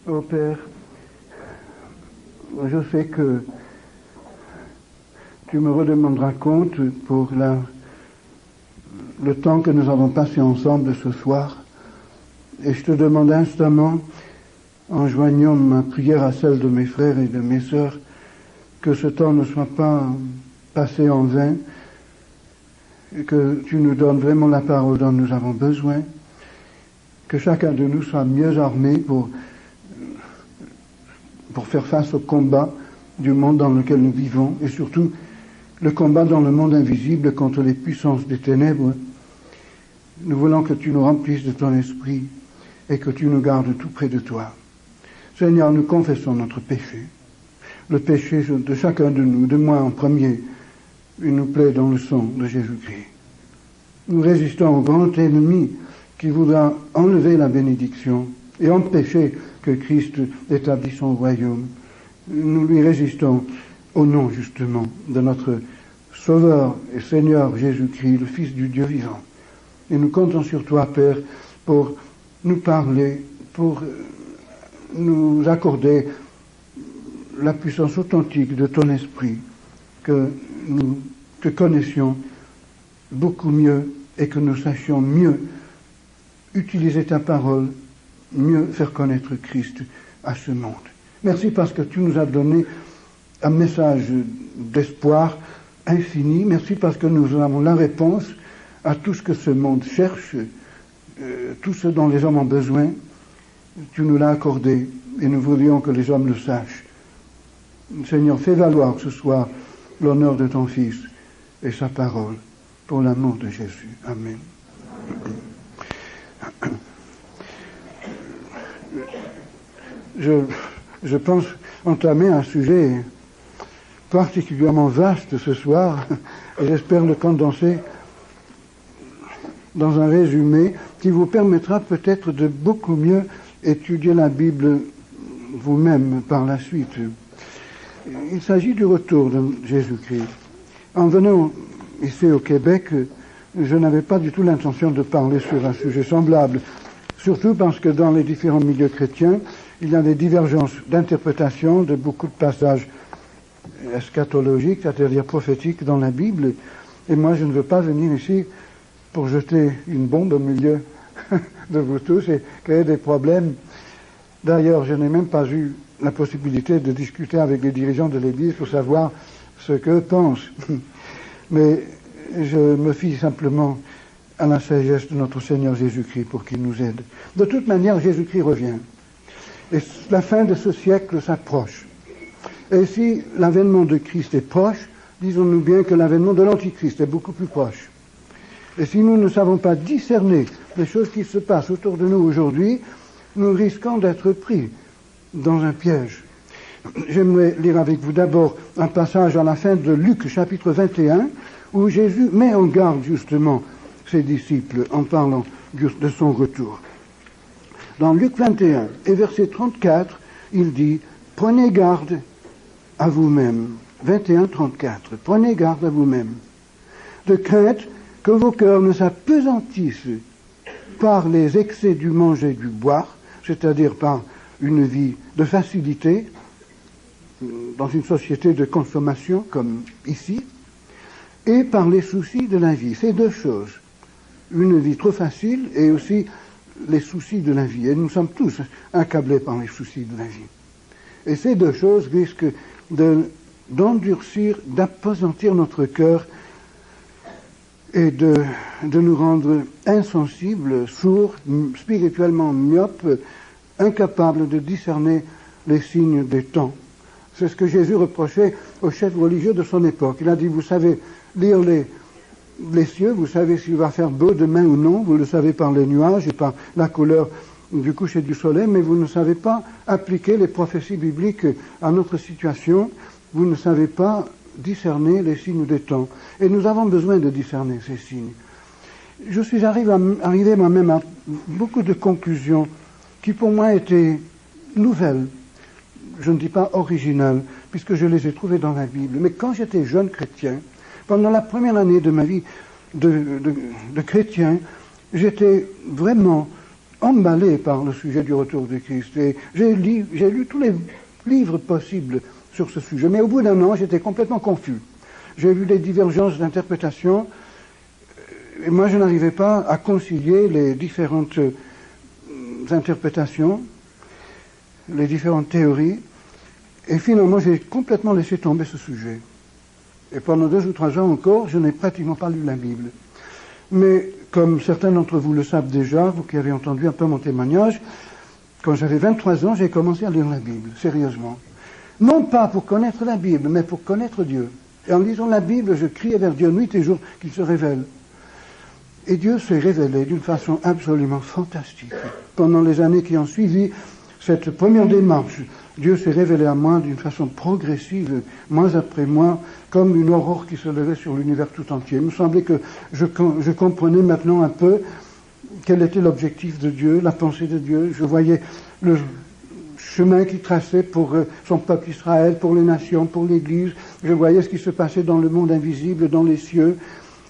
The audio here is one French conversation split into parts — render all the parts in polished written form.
Ô Père, je sais que tu me redemanderas compte pour le temps que nous avons passé ensemble ce soir. Et je te demande instamment, en joignant ma prière à celle de mes frères et de mes sœurs, que ce temps ne soit pas passé en vain, et que tu nous donnes vraiment la parole dont nous avons besoin, que chacun de nous soit mieux armé pour faire face au combat du monde dans lequel nous vivons, et surtout le combat dans le monde invisible contre les puissances des ténèbres. Nous voulons que tu nous remplisses de ton esprit et que tu nous gardes tout près de toi. Seigneur, nous confessons notre péché, le péché de chacun de nous, de moi en premier. Il nous plaît dans le sang de Jésus-Christ. Nous résistons au grand ennemi qui voudra enlever la bénédiction et empêcher que Christ établisse son royaume. Nous lui résistons au nom justement de notre Sauveur et Seigneur Jésus-Christ, le Fils du Dieu vivant. Et nous comptons sur toi, Père, pour nous parler, pour nous accorder la puissance authentique de ton esprit, que nous te connaissions beaucoup mieux et que nous sachions mieux utiliser ta parole, mieux faire connaître Christ à ce monde. Merci parce que tu nous as donné un message d'espoir infini. Merci parce que nous avons la réponse à tout ce que ce monde cherche, tout ce dont les hommes ont besoin. Tu nous l'as accordé et nous voudrions que les hommes le sachent. Seigneur, fais valoir ce soir l'honneur de ton Fils et sa parole pour l'amour de Jésus. Amen. Je pense entamer un sujet particulièrement vaste ce soir, et j'espère le condenser dans un résumé qui vous permettra peut-être de beaucoup mieux étudier la Bible vous-même par la suite. Il s'agit du retour de Jésus-Christ. En venant ici au Québec, je n'avais pas du tout l'intention de parler sur un sujet semblable, surtout parce que dans les différents milieux chrétiens, il y a des divergences d'interprétation de beaucoup de passages eschatologiques, c'est-à-dire prophétiques dans la Bible. Et moi, je ne veux pas venir ici pour jeter une bombe au milieu de vous tous et créer des problèmes. D'ailleurs, je n'ai même pas eu la possibilité de discuter avec les dirigeants de l'Église pour savoir ce qu'eux pensent. Mais je me fie simplement à la sagesse de notre Seigneur Jésus-Christ pour qu'il nous aide. De toute manière, Jésus-Christ revient. Et la fin de ce siècle s'approche. Et si l'avènement de Christ est proche, disons-nous bien que l'avènement de l'Antichrist est beaucoup plus proche. Et si nous ne savons pas discerner les choses qui se passent autour de nous aujourd'hui, nous risquons d'être pris dans un piège. J'aimerais lire avec vous d'abord un passage à la fin de Luc chapitre 21, où Jésus met en garde justement ses disciples en parlant de son retour. Dans Luc 21 et verset 34, il dit « Prenez garde à vous-même ». 21-34. « Prenez garde à vous-même, de crainte que vos cœurs ne s'apesantissent par les excès du manger et du boire, c'est-à-dire par une vie de facilité, dans une société de consommation comme ici, et par les soucis de la vie. » C'est deux choses. Une vie trop facile et aussi les soucis de la vie. Et nous sommes tous accablés par les soucis de la vie. Et ces deux choses risquent d'endurcir, d'appesantir notre cœur et de nous rendre insensibles, sourds, spirituellement myopes, incapables de discerner les signes des temps. C'est ce que Jésus reprochait aux chefs religieux de son époque. Il a dit, vous savez lire les cieux, vous savez s'il va faire beau demain ou non, vous le savez par les nuages et par la couleur du coucher du soleil, mais vous ne savez pas appliquer les prophéties bibliques à notre situation, vous ne savez pas discerner les signes des temps. Et nous avons besoin de discerner ces signes. Je suis arrivé moi-même à beaucoup de conclusions qui pour moi étaient nouvelles, je ne dis pas originales, puisque je les ai trouvées dans la Bible. Mais quand j'étais jeune chrétien, pendant la première année de ma vie de chrétien, j'étais vraiment emballé par le sujet du retour de Christ. Et j'ai lu tous les livres possibles sur ce sujet. Mais au bout d'un an, j'étais complètement confus. J'ai vu des divergences d'interprétation. Et moi, je n'arrivais pas à concilier les différentes interprétations, les différentes théories. Et finalement, j'ai complètement laissé tomber ce sujet. Et pendant 2 ou 3 ans encore, je n'ai pratiquement pas lu la Bible. Mais comme certains d'entre vous le savent déjà, vous qui avez entendu un peu mon témoignage, quand j'avais 23 ans, j'ai commencé à lire la Bible, sérieusement. Non pas pour connaître la Bible, mais pour connaître Dieu. Et en lisant la Bible, je criais vers Dieu nuit et jour qu'il se révèle. Et Dieu s'est révélé d'une façon absolument fantastique. Pendant les années qui ont suivi cette première démarche, Dieu s'est révélé à moi d'une façon progressive, mois après mois, comme une aurore qui se levait sur l'univers tout entier. Il me semblait que je comprenais maintenant un peu quel était l'objectif de Dieu, la pensée de Dieu. Je voyais le chemin qu'il traçait pour son peuple Israël, pour les nations, pour l'Église. Je voyais ce qui se passait dans le monde invisible, dans les cieux.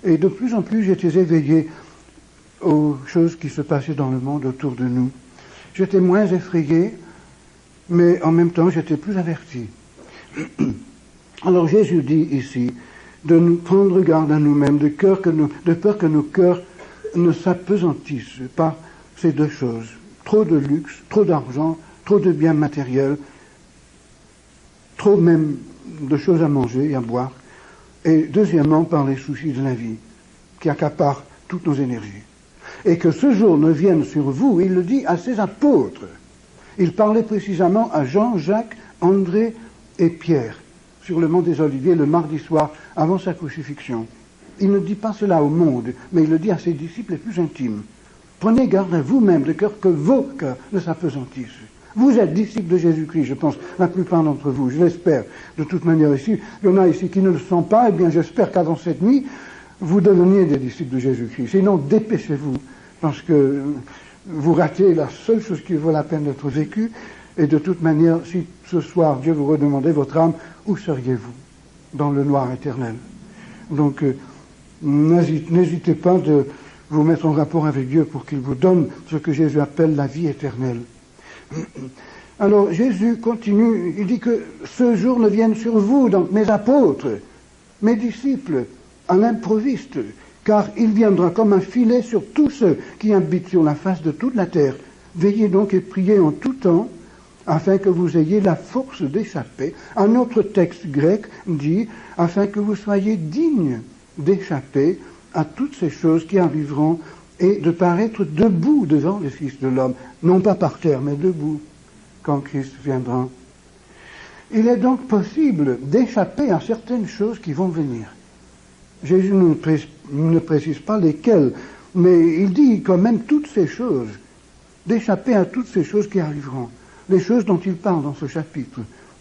Et de plus en plus, j'étais éveillé aux choses qui se passaient dans le monde autour de nous. J'étais moins effrayé, mais en même temps, j'étais plus averti. Alors Jésus dit ici de nous prendre garde à nous-mêmes, de peur que nos cœurs ne s'apesantissent par ces 2 choses. Trop de luxe, trop d'argent, trop de biens matériels, trop même de choses à manger et à boire. Et deuxièmement, par les soucis de la vie, qui accaparent toutes nos énergies. Et que ce jour ne vienne sur vous, il le dit à ses apôtres. Il parlait précisément à Jean, Jacques, André et Pierre, sur le mont des Oliviers, le mardi soir, avant sa crucifixion. Il ne dit pas cela au monde, mais il le dit à ses disciples les plus intimes. Prenez garde à vous-même, de cœur que vos cœurs ne s'apesantissent. Vous êtes disciples de Jésus-Christ, je pense, la plupart d'entre vous, je l'espère. De toute manière, ici, il y en a ici qui ne le sont pas, eh bien j'espère qu'avant cette nuit, vous deveniez des disciples de Jésus-Christ. Sinon, dépêchez-vous, parce que vous ratez la seule chose qui vaut la peine d'être vécue, et de toute manière, si ce soir Dieu vous redemandait votre âme, où seriez-vous? Dans le noir éternel. Donc, n'hésitez pas de vous mettre en rapport avec Dieu pour qu'il vous donne ce que Jésus appelle la vie éternelle. Alors Jésus continue, il dit que ce jour ne vienne sur vous, donc mes apôtres, mes disciples, à l'improviste, car il viendra comme un filet sur tous ceux qui habitent sur la face de toute la terre. Veillez donc et priez en tout temps, afin que vous ayez la force d'échapper. Un autre texte grec dit, afin que vous soyez dignes d'échapper à toutes ces choses qui arriveront et de paraître debout devant le Fils de l'homme, non pas par terre, mais debout, quand Christ viendra. Il est donc possible d'échapper à certaines choses qui vont venir. Jésus ne précise pas lesquelles, mais il dit quand même toutes ces choses, d'échapper à toutes ces choses qui arriveront, les choses dont il parle dans ce chapitre.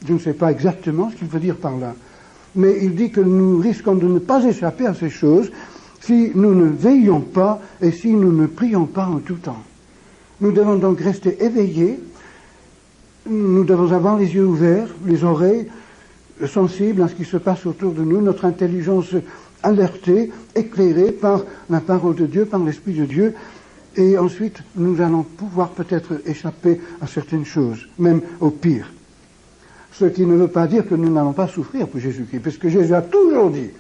Je ne sais pas exactement ce qu'il veut dire par là, mais il dit que nous risquons de ne pas échapper à ces choses si nous ne veillons pas et si nous ne prions pas en tout temps. Nous devons donc rester éveillés, nous devons avoir les yeux ouverts, les oreilles sensibles à ce qui se passe autour de nous, notre intelligence alertée, éclairée par la parole de Dieu, par l'Esprit de Dieu, et ensuite nous allons pouvoir peut-être échapper à certaines choses, même au pire. Ce qui ne veut pas dire que nous n'allons pas souffrir pour Jésus-Christ, puisque Jésus a toujours dit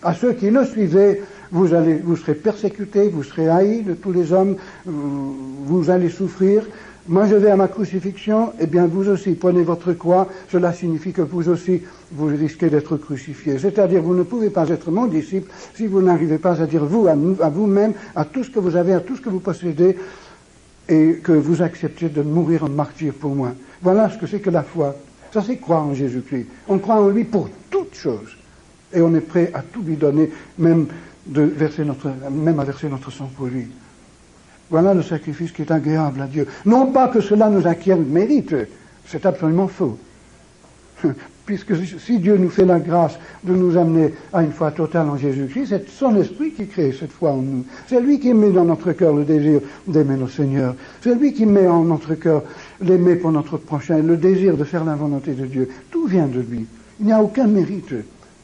à ceux qui le suivaient, vous serez persécutés, vous serez haïs de tous les hommes, vous allez souffrir. Moi je vais à ma crucifixion, eh bien vous aussi prenez votre croix, cela signifie que vous aussi vous risquez d'être crucifiés. C'est-à-dire vous ne pouvez pas être mon disciple si vous n'arrivez pas à dire vous, à vous-même, à tout ce que vous avez, à tout ce que vous possédez, et que vous acceptez de mourir en martyr pour moi. Voilà ce que c'est que la foi. Ça c'est croire en Jésus-Christ. On croit en lui pour toutes choses. Et on est prêt à tout lui donner, même à verser notre sang pour lui. Voilà le sacrifice qui est agréable à Dieu. Non pas que cela nous acquiert le mérite, c'est absolument faux. Puisque si Dieu nous fait la grâce de nous amener à une foi totale en Jésus-Christ, c'est son esprit qui crée cette foi en nous. C'est lui qui met dans notre cœur le désir d'aimer nos seigneurs. C'est lui qui met en notre cœur l'aimer pour notre prochain, le désir de faire la volonté de Dieu. Tout vient de lui. Il n'y a aucun mérite.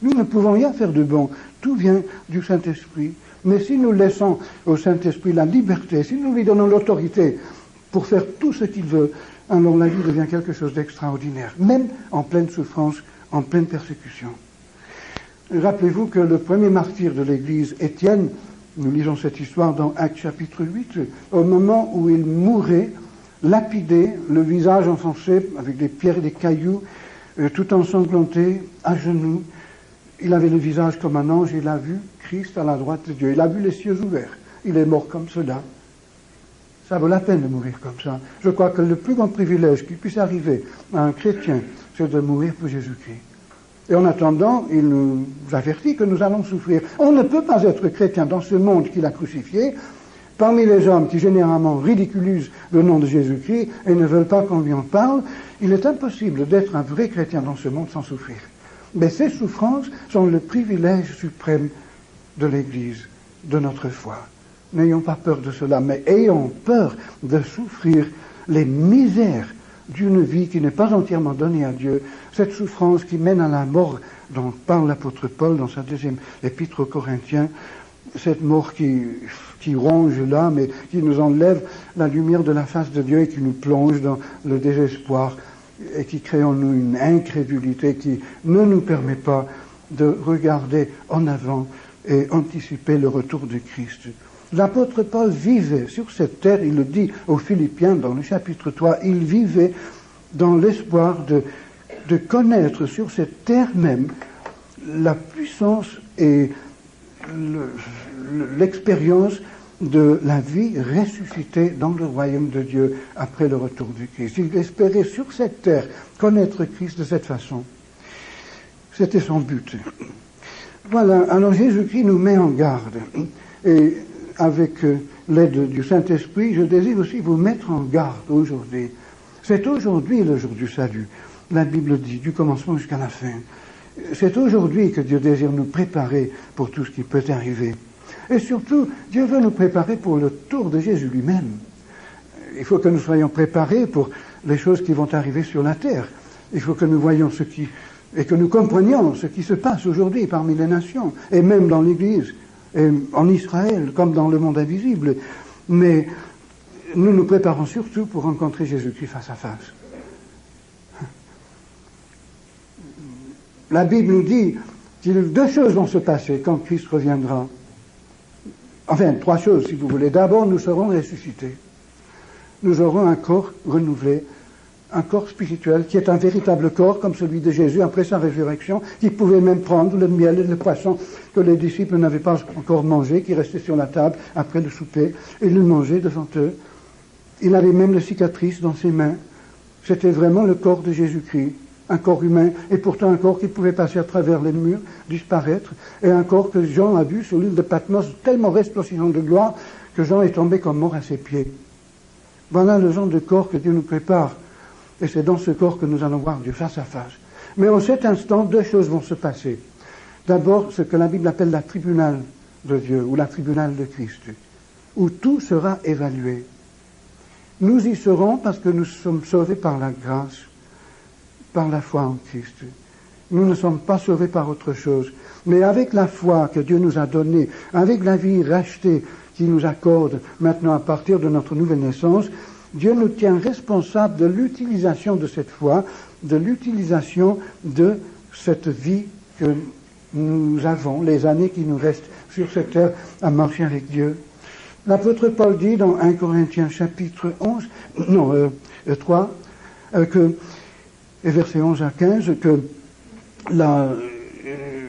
Nous ne pouvons rien faire de bon. Tout vient du Saint-Esprit. Mais si nous laissons au Saint-Esprit la liberté, si nous lui donnons l'autorité pour faire tout ce qu'il veut, alors la vie devient quelque chose d'extraordinaire, même en pleine souffrance, en pleine persécution. Rappelez-vous que le premier martyr de l'Église, Étienne, nous lisons cette histoire dans Actes chapitre 8, au moment où il mourait, lapidé, le visage enfoncé avec des pierres et des cailloux, tout ensanglanté, à genoux. Il avait le visage comme un ange, il a vu Christ à la droite de Dieu. Il a vu les cieux ouverts. Il est mort comme cela. Ça vaut la peine de mourir comme ça. Je crois que le plus grand privilège qui puisse arriver à un chrétien, c'est de mourir pour Jésus-Christ. Et en attendant, il nous avertit que nous allons souffrir. On ne peut pas être chrétien dans ce monde qu'il a crucifié, parmi les hommes qui généralement ridiculisent le nom de Jésus-Christ et ne veulent pas qu'on lui en parle. Il est impossible d'être un vrai chrétien dans ce monde sans souffrir. Mais ces souffrances sont le privilège suprême de l'Église, de notre foi. N'ayons pas peur de cela, mais ayons peur de souffrir les misères d'une vie qui n'est pas entièrement donnée à Dieu, cette souffrance qui mène à la mort dont parle l'apôtre Paul dans sa deuxième épître aux Corinthiens, cette mort qui ronge l'âme et qui nous enlève la lumière de la face de Dieu et qui nous plonge dans le désespoir et qui crée en nous une incrédulité qui ne nous permet pas de regarder en avant et anticiper le retour de Christ. L'apôtre Paul vivait sur cette terre, il le dit aux Philippiens dans le chapitre 3, il vivait dans l'espoir de connaître sur cette terre même la puissance et l'expérience de la vie ressuscitée dans le royaume de Dieu après le retour du Christ. Il espérait sur cette terre connaître Christ de cette façon. C'était son but. Voilà, alors Jésus-Christ nous met en garde. Et avec l'aide du Saint-Esprit, je désire aussi vous mettre en garde aujourd'hui. C'est aujourd'hui le jour du salut. La Bible dit, du commencement jusqu'à la fin. C'est aujourd'hui que Dieu désire nous préparer pour tout ce qui peut arriver. Et surtout, Dieu veut nous préparer pour le tour de Jésus lui-même. Il faut que nous soyons préparés pour les choses qui vont arriver sur la terre. Il faut que nous voyions et que nous comprenions ce qui se passe aujourd'hui parmi les nations, et même dans l'Église, et en Israël, comme dans le monde invisible. Mais nous nous préparons surtout pour rencontrer Jésus-Christ face à face. La Bible nous dit que deux choses vont se passer quand Christ reviendra. Enfin, trois choses, si vous voulez. D'abord, nous serons ressuscités. Nous aurons un corps renouvelé, un corps spirituel qui est un véritable corps comme celui de Jésus après sa résurrection, qui pouvait même prendre le miel et le poisson que les disciples n'avaient pas encore mangé, qui restait sur la table après le souper, et le manger devant eux. Il avait même les cicatrices dans ses mains. C'était vraiment le corps de Jésus-Christ. Un corps humain, et pourtant un corps qui pouvait passer à travers les murs, disparaître, et un corps que Jean a vu sur l'île de Patmos, tellement resplendissant de gloire, que Jean est tombé comme mort à ses pieds. Voilà le genre de corps que Dieu nous prépare, et c'est dans ce corps que nous allons voir Dieu face à face. Mais en cet instant, deux choses vont se passer. D'abord, ce que la Bible appelle la tribunale de Dieu, ou la tribunale de Christ, où tout sera évalué. Nous y serons parce que nous sommes sauvés par la grâce, par la foi en Christ. Nous ne sommes pas sauvés par autre chose. Mais avec la foi que Dieu nous a donnée, avec la vie rachetée qu'il nous accorde maintenant à partir de notre nouvelle naissance, Dieu nous tient responsables de l'utilisation de cette foi, de l'utilisation de cette vie que nous avons, les années qui nous restent sur cette terre à marcher avec Dieu. L'apôtre Paul dit dans 1 Corinthiens chapitre 3, et versets 11 à 15, que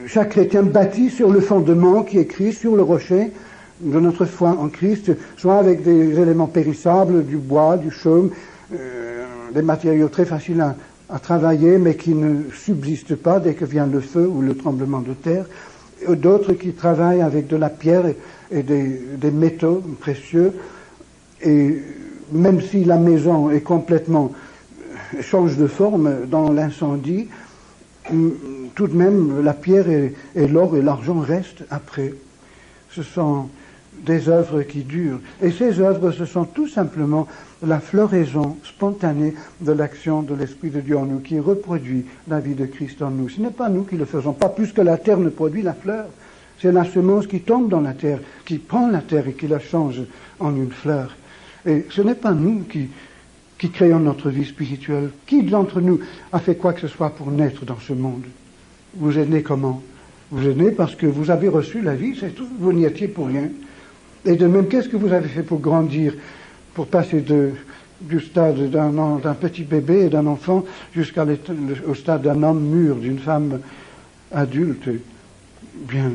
chaque chrétien bâti sur le fondement qui est Christ, sur le rocher de notre foi en Christ, soit avec des éléments périssables, du bois, du chaume, des matériaux très faciles à travailler, mais qui ne subsistent pas dès que vient le feu ou le tremblement de terre, d'autres qui travaillent avec de la pierre et des métaux précieux, et même si la maison est complètement change de forme dans l'incendie, tout de même la pierre et l'or et l'argent restent après. Ce sont des œuvres qui durent. Et ces œuvres, ce sont tout simplement la floraison spontanée de l'action de l'Esprit de Dieu en nous, qui reproduit la vie de Christ en nous. Ce n'est pas nous qui le faisons, pas plus que la terre ne produit la fleur. C'est la semence qui tombe dans la terre, qui prend la terre et qui la change en une fleur. Et ce n'est pas nous qui créons notre vie spirituelle. Qui d'entre nous a fait quoi que ce soit pour naître dans ce monde? Vous êtes né comment? Vous êtes né parce que vous avez reçu la vie, c'est tout. Vous n'y étiez pour rien. Et de même, qu'est-ce que vous avez fait pour grandir, pour passer du stade d'un petit bébé et d'un enfant jusqu'au stade d'un homme mûr, d'une femme adulte? Bien,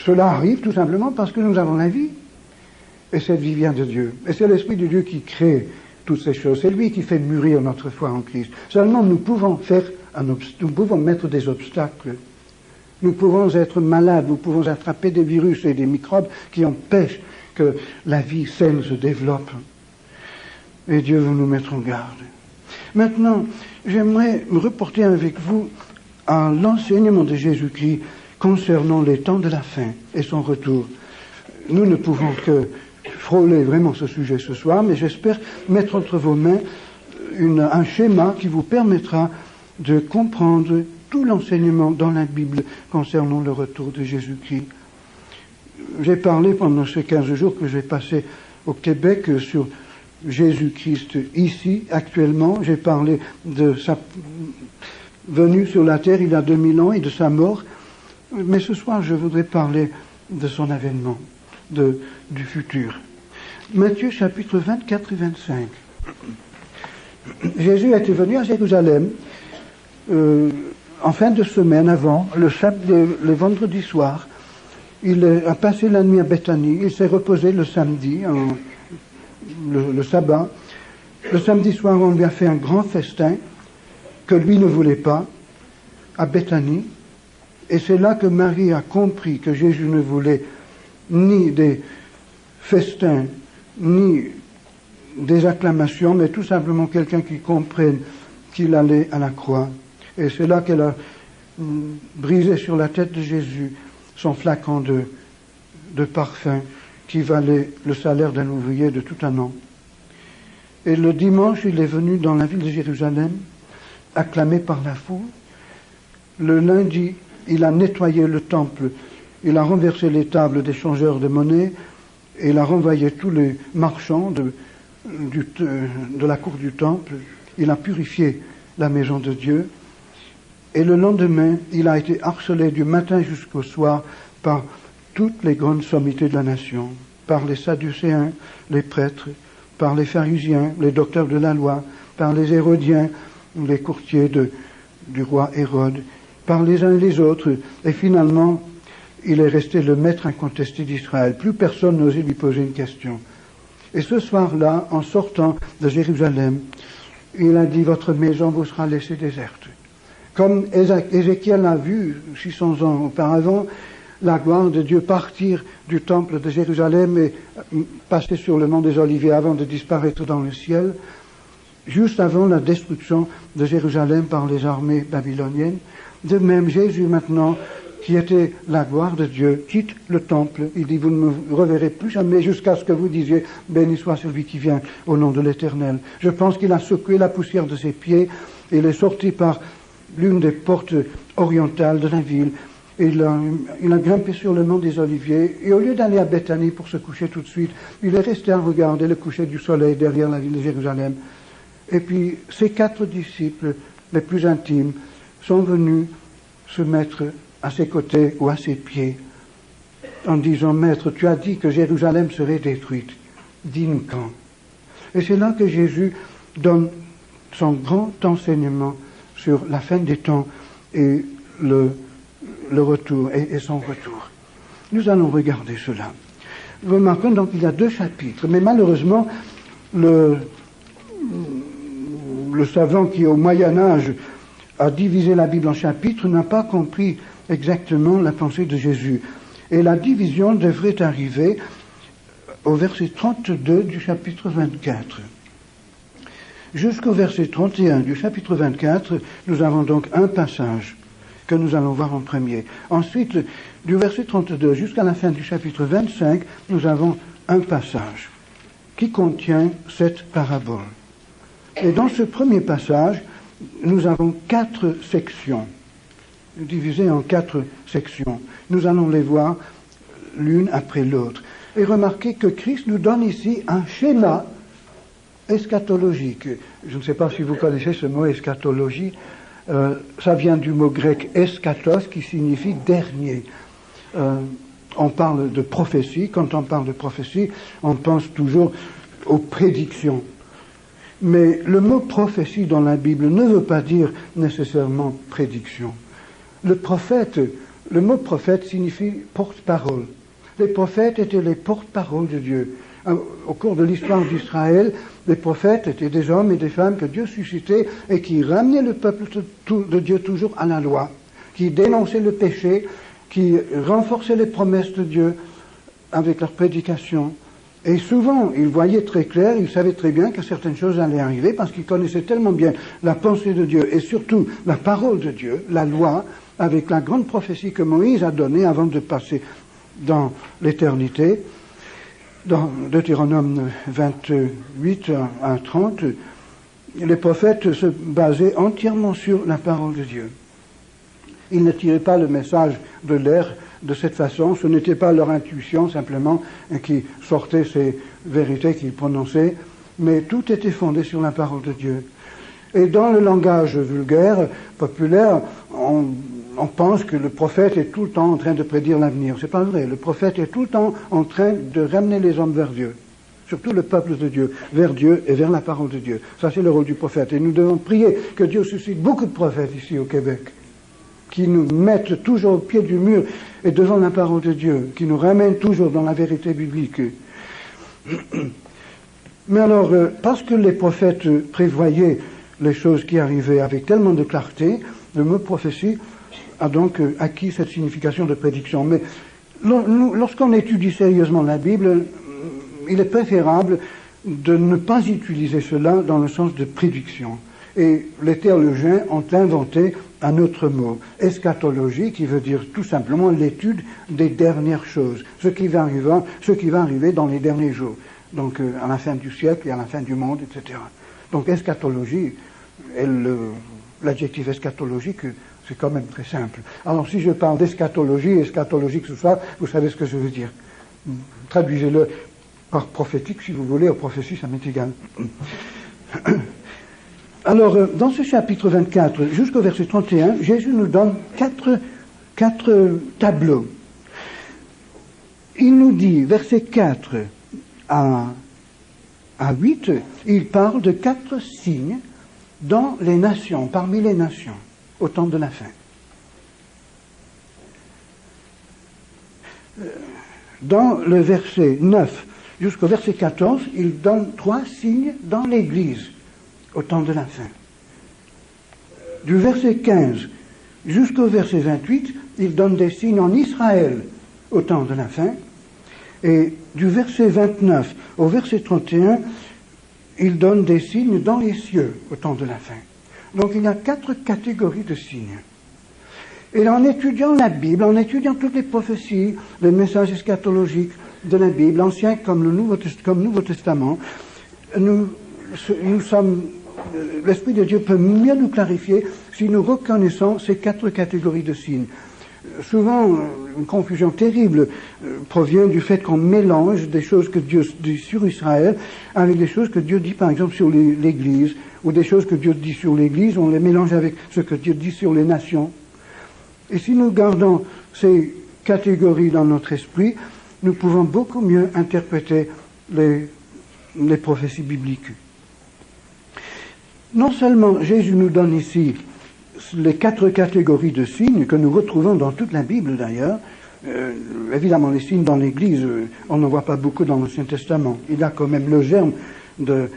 cela arrive tout simplement parce que nous avons la vie. Et cette vie vient de Dieu. Et c'est l'Esprit de Dieu qui crée toutes ces choses. C'est lui qui fait mûrir notre foi en Christ. Seulement, nous pouvons mettre des obstacles. Nous pouvons être malades, nous pouvons attraper des virus et des microbes qui empêchent que la vie saine se développe. Et Dieu veut nous mettre en garde. Maintenant, j'aimerais me reporter avec vous à l'enseignement de Jésus-Christ concernant les temps de la fin et son retour. Nous ne pouvons que frôler vraiment ce sujet ce soir, mais j'espère mettre entre vos mains un schéma qui vous permettra de comprendre tout l'enseignement dans la Bible concernant le retour de Jésus-Christ. J'ai parlé pendant ces 15 jours que j'ai passé au Québec sur Jésus-Christ ici, actuellement. J'ai parlé de sa venue sur la terre il y a 2000 ans et de sa mort. Mais ce soir, je voudrais parler de son avènement, du futur. Matthieu chapitre 24 et 25. Jésus était venu à Jérusalem en fin de semaine avant, le vendredi soir. Il a passé la nuit à Béthanie. Il s'est reposé le samedi, le sabbat. Le samedi soir, on lui a fait un grand festin que lui ne voulait pas à Béthanie. Et c'est là que Marie a compris que Jésus ne voulait ni des festins, ni des acclamations, mais tout simplement quelqu'un qui comprenne qu'il allait à la croix. Et c'est là qu'elle a brisé sur la tête de Jésus son flacon de parfum qui valait le salaire d'un ouvrier de tout un an. Et le dimanche, il est venu dans la ville de Jérusalem, acclamé par la foule. Le lundi, il a nettoyé le temple, il a renversé les tables des changeurs de monnaie, et il a renvoyé tous les marchands de la cour du temple. Il a purifié la maison de Dieu. Et le lendemain, il a été harcelé du matin jusqu'au soir par toutes les grandes sommités de la nation, par les Sadducéens, les prêtres, par les pharisiens, les docteurs de la loi, par les Hérodiens, les courtiers du roi Hérode, par les uns et les autres. Et finalement, il est resté le maître incontesté d'Israël. Plus personne n'osait lui poser une question. Et ce soir-là, en sortant de Jérusalem, il a dit « Votre maison vous sera laissée déserte ». Comme Ézéchiel a vu 600 ans auparavant, la gloire de Dieu partir du temple de Jérusalem et passer sur le mont des Oliviers avant de disparaître dans le ciel, juste avant la destruction de Jérusalem par les armées babyloniennes. De même, Jésus maintenant, qui était la gloire de Dieu, quitte le temple. Il dit, vous ne me reverrez plus jamais jusqu'à ce que vous disiez, béni soit celui qui vient au nom de l'Éternel. Je pense qu'il a secoué la poussière de ses pieds, et il est sorti par l'une des portes orientales de la ville. Et il a grimpé sur le mont des Oliviers, et au lieu d'aller à Béthanie pour se coucher tout de suite, il est resté à regarder le coucher du soleil derrière la ville de Jérusalem. Et puis, ses 4 disciples, les plus intimes, sont venus se mettre à ses côtés ou à ses pieds, en disant, Maître, tu as dit que Jérusalem serait détruite. Dis-nous quand. Et c'est là que Jésus donne son grand enseignement sur la fin des temps et le retour et son retour. Nous allons regarder cela. Vous remarquez donc qu'il y a 2 chapitres, mais malheureusement, le savant qui au Moyen-Âge a divisé la Bible en chapitres n'a pas compris exactement la pensée de Jésus. Et la division devrait arriver au verset 32 du chapitre 24. Jusqu'au verset 31 du chapitre 24, nous avons donc un passage que nous allons voir en premier. Ensuite, du verset 32 jusqu'à la fin du chapitre 25, nous avons un passage qui contient cette parabole. Et dans ce premier passage, nous avons 4 sections, divisées en 4 sections. Nous allons les voir l'une après l'autre. Et remarquez que Christ nous donne ici un schéma eschatologique. Je ne sais pas si vous connaissez ce mot eschatologie. Ça vient du mot grec eschatos qui signifie dernier. On parle de prophétie. Quand on parle de prophétie, on pense toujours aux prédictions. Mais le mot prophétie dans la Bible ne veut pas dire nécessairement prédiction. Le mot prophète signifie porte-parole. Les prophètes étaient les porte-paroles de Dieu. Au cours de l'histoire d'Israël, les prophètes étaient des hommes et des femmes que Dieu suscitait et qui ramenaient le peuple de Dieu toujours à la loi, qui dénonçaient le péché, qui renforçaient les promesses de Dieu avec leur prédication. Et souvent, ils voyaient très clair, ils savaient très bien que certaines choses allaient arriver parce qu'ils connaissaient tellement bien la pensée de Dieu et surtout la parole de Dieu, la loi, avec la grande prophétie que Moïse a donnée avant de passer dans l'éternité. Dans Deutéronome 28 à 30, les prophètes se basaient entièrement sur la parole de Dieu. Ils ne tiraient pas le message de l'air de cette façon, ce n'était pas leur intuition simplement qui sortait ces vérités qu'ils prononçaient, mais tout était fondé sur la parole de Dieu. Et dans le langage vulgaire, populaire, on pense que le prophète est tout le temps en train de prédire l'avenir. C'est pas vrai. Le prophète est tout le temps en train de ramener les hommes vers Dieu. Surtout le peuple de Dieu, vers Dieu et vers la parole de Dieu. Ça, c'est le rôle du prophète. Et nous devons prier que Dieu suscite beaucoup de prophètes ici au Québec, qui nous mettent toujours au pied du mur et devant la parole de Dieu, qui nous ramènent toujours dans la vérité biblique. Mais alors, parce que les prophètes prévoyaient les choses qui arrivaient avec tellement de clarté, le mot prophétie a donc acquis cette signification de prédiction. Mais lorsqu'on étudie sérieusement la Bible, il est préférable de ne pas utiliser cela dans le sens de prédiction. Et les théologiens ont inventé un autre mot, eschatologie, qui veut dire tout simplement l'étude des dernières choses, ce qui va arriver dans les derniers jours, donc à la fin du siècle et à la fin du monde, etc. Donc eschatologie, l'adjectif eschatologique, c'est quand même très simple. Alors si je parle d'eschatologie, eschatologique ce soir, vous savez ce que je veux dire. Traduisez-le par prophétique si vous voulez, ou prophétie, ça m'est égal. Alors, dans ce chapitre 24, jusqu'au verset 31, Jésus nous donne quatre tableaux. Il nous dit, verset 4 à 8, il parle de 4 signes dans les nations, parmi les nations, au temps de la fin. Dans le verset 9 jusqu'au verset 14, il donne 3 signes dans l'Église, au temps de la fin. Du verset 15 jusqu'au verset 28, il donne des signes en Israël, au temps de la fin. Et du verset 29 au verset 31, il donne des signes dans les cieux au temps de la fin. Donc il y a 4 catégories de signes. Et en étudiant la Bible, en étudiant toutes les prophéties, les messages eschatologiques de la Bible, Ancien comme Nouveau Testament, l'Esprit de Dieu peut mieux nous clarifier si nous reconnaissons ces 4 catégories de signes. Souvent, une confusion terrible provient du fait qu'on mélange des choses que Dieu dit sur Israël avec des choses que Dieu dit, par exemple, sur l'Église, ou des choses que Dieu dit sur l'Église, on les mélange avec ce que Dieu dit sur les nations. Et si nous gardons ces catégories dans notre esprit, nous pouvons beaucoup mieux interpréter les prophéties bibliques. Non seulement Jésus nous donne ici les 4 catégories de signes que nous retrouvons dans toute la Bible d'ailleurs. Évidemment, les signes dans l'Église, on n'en voit pas beaucoup dans l'Ancien Testament. Il y a quand même le germe de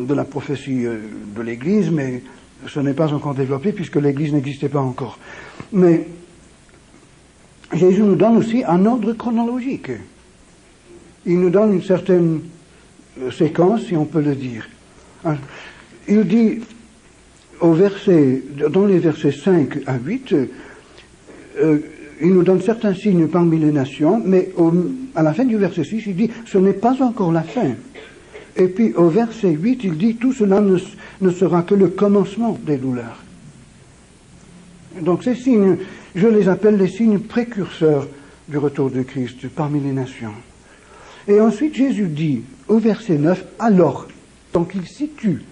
la prophétie de l'Église, mais ce n'est pas encore développé puisque l'Église n'existait pas encore. Mais Jésus nous donne aussi un ordre chronologique. Il nous donne une certaine séquence, si on peut le dire. Il dit dans les versets 5 à 8, il nous donne certains signes parmi les nations, mais à la fin du verset 6, il dit, ce n'est pas encore la fin. Et puis au verset 8, il dit, tout cela ne sera que le commencement des douleurs. Donc ces signes, je les appelle les signes précurseurs du retour de Christ parmi les nations. Et ensuite, Jésus dit, au verset 9, alors, donc il situe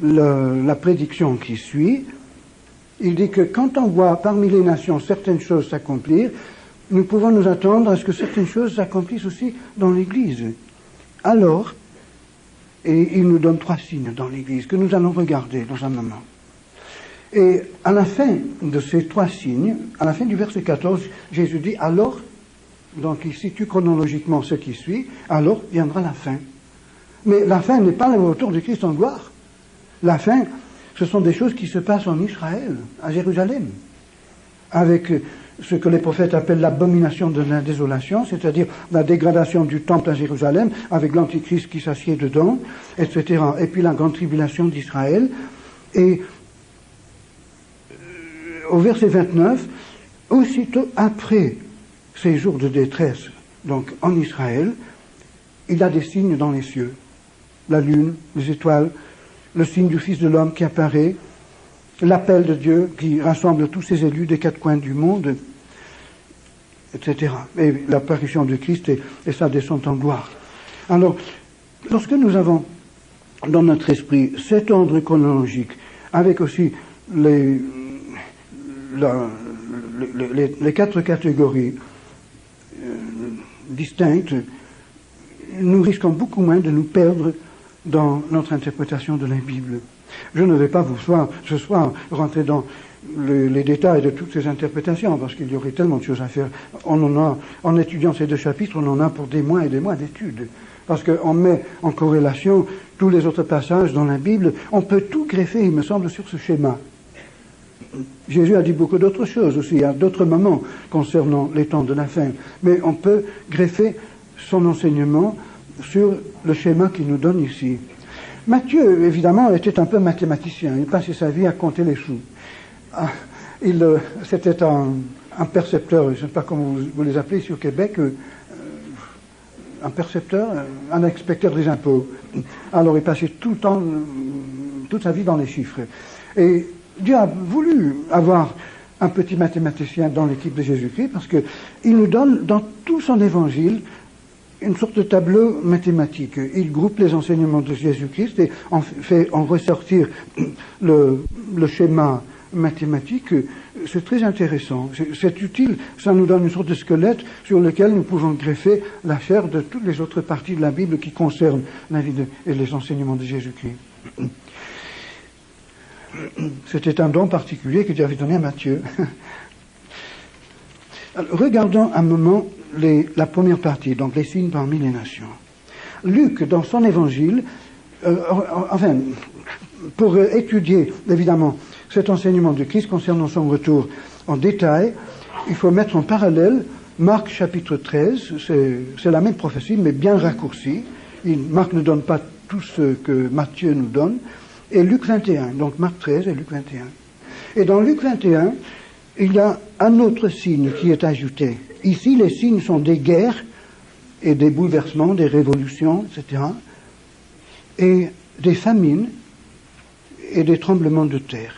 la prédiction qui suit, il dit que quand on voit parmi les nations certaines choses s'accomplir, nous pouvons nous attendre à ce que certaines choses s'accomplissent aussi dans l'Église. Alors, et il nous donne 3 signes dans l'Église que nous allons regarder dans un moment. Et à la fin de ces 3 signes, à la fin du verset 14, Jésus dit, alors, donc il situe chronologiquement ce qui suit, alors viendra la fin. Mais la fin n'est pas le retour de Christ en gloire. La fin, ce sont des choses qui se passent en Israël, à Jérusalem, avec ce que les prophètes appellent l'abomination de la désolation, c'est-à-dire la dégradation du temple à Jérusalem, avec l'Antichrist qui s'assied dedans, etc. Et puis la grande tribulation d'Israël. Et au verset 29, aussitôt après ces jours de détresse, donc en Israël, il y a des signes dans les cieux. La lune, les étoiles, le signe du Fils de l'homme qui apparaît, l'appel de Dieu qui rassemble tous ses élus des 4 coins du monde, etc. Et l'apparition de Christ et sa descente en gloire. Alors, lorsque nous avons dans notre esprit cet ordre chronologique, avec aussi les 4 catégories distinctes, nous risquons beaucoup moins de nous perdre dans notre interprétation de la Bible. Je ne vais pas ce soir rentrer dans les détails de toutes ces interprétations, parce qu'il y aurait tellement de choses à faire. En étudiant ces 2 chapitres, on en a pour des mois et des mois d'études. Parce qu'on met en corrélation tous les autres passages dans la Bible. On peut tout greffer, il me semble, sur ce schéma. Jésus a dit beaucoup d'autres choses aussi, à d'autres moments concernant les temps de la fin. Mais on peut greffer son enseignement sur le schéma qu'il nous donne ici. Matthieu, évidemment, était un peu mathématicien. Il passait sa vie à compter les sous. C'était un percepteur, je ne sais pas comment vous les appelez ici au Québec, un percepteur, un inspecteur des impôts. Alors il passait tout le temps, toute sa vie dans les chiffres. Et Dieu a voulu avoir un petit mathématicien dans l'équipe de Jésus-Christ parce qu'il nous donne dans tout son évangile une sorte de tableau mathématique. Il groupe les enseignements de Jésus-Christ et en fait en ressortir le schéma mathématique. C'est très intéressant, c'est utile, ça nous donne une sorte de squelette sur lequel nous pouvons greffer la chair de toutes les autres parties de la Bible qui concernent la vie et les enseignements de Jésus-Christ. C'était un don particulier que Dieu avait donné à Matthieu. Alors, regardons un moment la première partie, donc les signes parmi les nations. Luc, dans son évangile, pour étudier évidemment cet enseignement de Christ concernant son retour en détail, il faut mettre en parallèle Marc chapitre 13, c'est la même prophétie mais bien raccourcie. Marc ne donne pas tout ce que Matthieu nous donne, et Luc 21, donc Marc 13 et Luc 21. Et dans Luc 21, il y a un autre signe qui est ajouté. Ici, les signes sont des guerres et des bouleversements, des révolutions, etc. Et des famines et des tremblements de terre.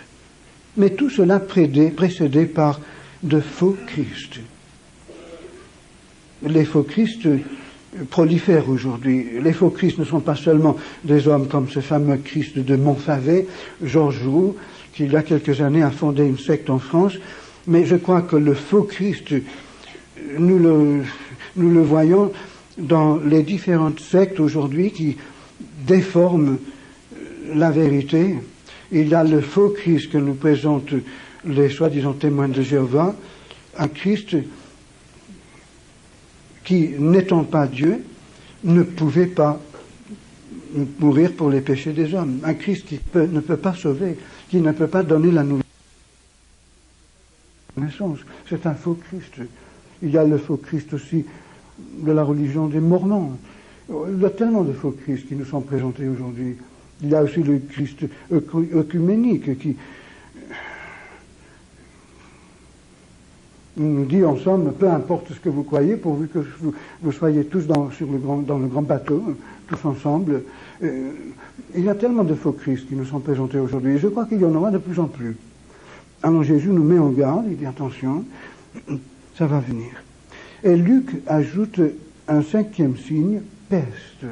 Mais tout cela précédé par de faux Christ. Les faux Christ prolifèrent aujourd'hui. Les faux Christ ne sont pas seulement des hommes comme ce fameux Christ de Montfavet, Georges Roux, qui il y a quelques années a fondé une secte en France, mais je crois que le faux Christ, nous le voyons dans les différentes sectes aujourd'hui qui déforment la vérité. Il y a le faux Christ que nous présentent les soi-disant témoins de Jéhovah, un Christ qui, n'étant pas Dieu, ne pouvait pas mourir pour les péchés des hommes. Un Christ qui ne peut pas sauver, qui ne peut pas donner la nouvelle naissance. C'est un faux Christ. Il y a le faux Christ aussi de la religion des Mormons. Il y a tellement de faux Christ qui nous sont présentés aujourd'hui. Il y a aussi le Christ œcuménique qui nous dit en somme, peu importe ce que vous croyez, pourvu que vous soyez tous dans le grand bateau, tous ensemble. Il y a tellement de faux Christ qui nous sont présentés aujourd'hui, et je crois qu'il y en aura de plus en plus. Alors Jésus nous met en garde, il dit attention, ça va venir. Et Luc ajoute un cinquième signe, peste.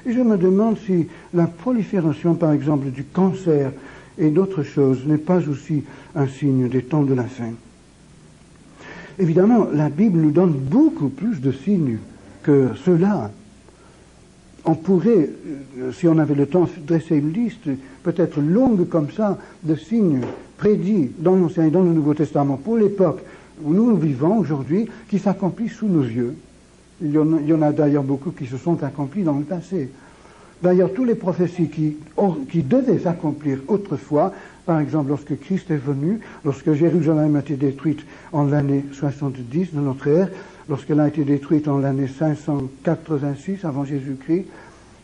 Et je me demande si la prolifération, par exemple, du cancer et d'autres choses n'est pas aussi un signe des temps de la fin. Évidemment, la Bible nous donne beaucoup plus de signes que cela. On pourrait, si on avait le temps, dresser une liste peut-être longue comme ça de signes prédits dans l'Ancien et dans le Nouveau Testament pour l'époque où nous vivons aujourd'hui, qui s'accomplissent sous nos yeux. Il y en a d'ailleurs beaucoup qui se sont accomplis dans le passé. D'ailleurs, toutes les prophéties qui devaient s'accomplir autrefois, par exemple lorsque Christ est venu, lorsque Jérusalem a été détruite en l'année 70 de notre ère, lorsqu'elle a été détruite en l'année 586 avant Jésus-Christ,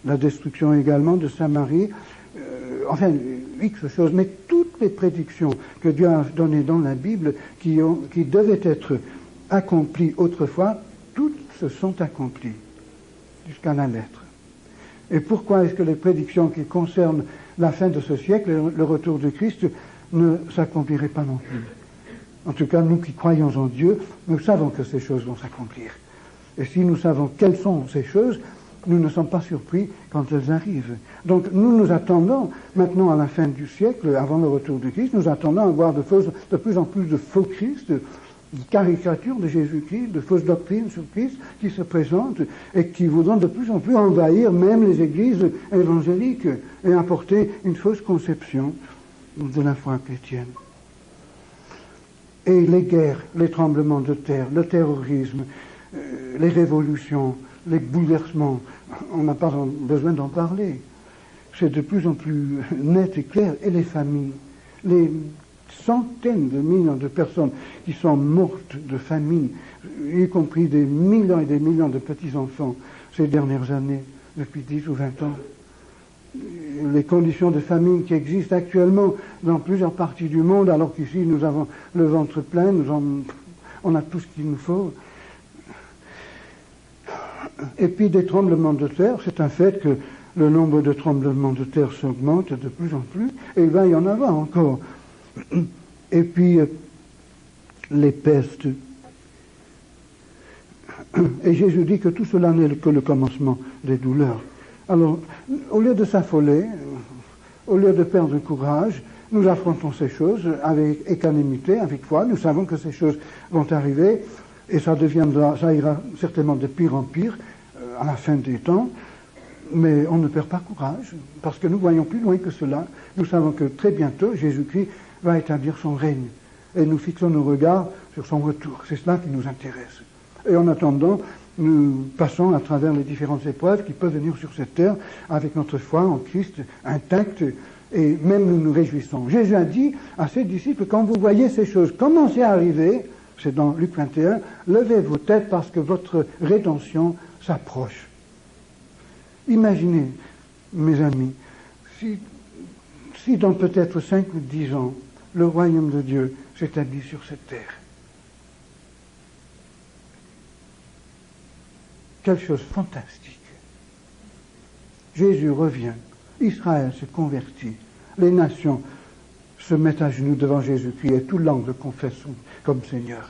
la destruction également de Samarie, enfin, X choses, mais toutes les prédictions que Dieu a données dans la Bible qui devaient être accomplies autrefois, toutes se sont accomplies jusqu'à la lettre. Et pourquoi est-ce que les prédictions qui concernent la fin de ce siècle, le retour de Christ, ne s'accompliraient pas non plus? En tout cas, nous qui croyons en Dieu, nous savons que ces choses vont s'accomplir. Et si nous savons quelles sont ces choses, nous ne sommes pas surpris quand elles arrivent. Donc nous attendons maintenant à la fin du siècle, avant le retour de Christ, nous attendons à voir de plus en plus de faux Christ, de caricatures de Jésus-Christ, de fausses doctrines sur Christ qui se présentent et qui voudront de plus en plus envahir même les églises évangéliques et apporter une fausse conception de la foi chrétienne. Et les guerres, les tremblements de terre, le terrorisme, les révolutions, les bouleversements, on n'a pas besoin d'en parler. C'est de plus en plus net et clair. Et les familles, les centaines de millions de personnes qui sont mortes de famine, y compris des millions et des millions de petits-enfants ces dernières années, depuis 10 ou 20 ans. Les conditions de famine qui existent actuellement dans plusieurs parties du monde, alors qu'ici nous avons le ventre plein, on a tout ce qu'il nous faut. Et puis des tremblements de terre, c'est un fait que le nombre de tremblements de terre s'augmente de plus en plus, et il va y en avoir encore. Et puis les pestes. Et Jésus dit que tout cela n'est que le commencement des douleurs. Alors, au lieu de s'affoler, au lieu de perdre courage, nous affrontons ces choses avec équanimité, avec foi. Nous savons que ces choses vont arriver et ça ira certainement de pire en pire à la fin des temps. Mais on ne perd pas courage parce que nous voyons plus loin que cela. Nous savons que très bientôt, Jésus-Christ va établir son règne et nous fixons nos regards sur son retour. C'est cela qui nous intéresse. Et en attendant, nous passons à travers les différentes épreuves qui peuvent venir sur cette terre avec notre foi en Christ intacte et même nous nous réjouissons. Jésus a dit à ses disciples, quand vous voyez ces choses commencer à arriver, c'est dans Luc 21, levez vos têtes parce que votre rédemption s'approche. Imaginez, mes amis, si dans peut-être 5 ou 10 ans, le royaume de Dieu s'établit sur cette terre. Quelle chose fantastique. Jésus revient, Israël se convertit, les nations se mettent à genoux devant Jésus-Christ et toute langue le confesse comme Seigneur.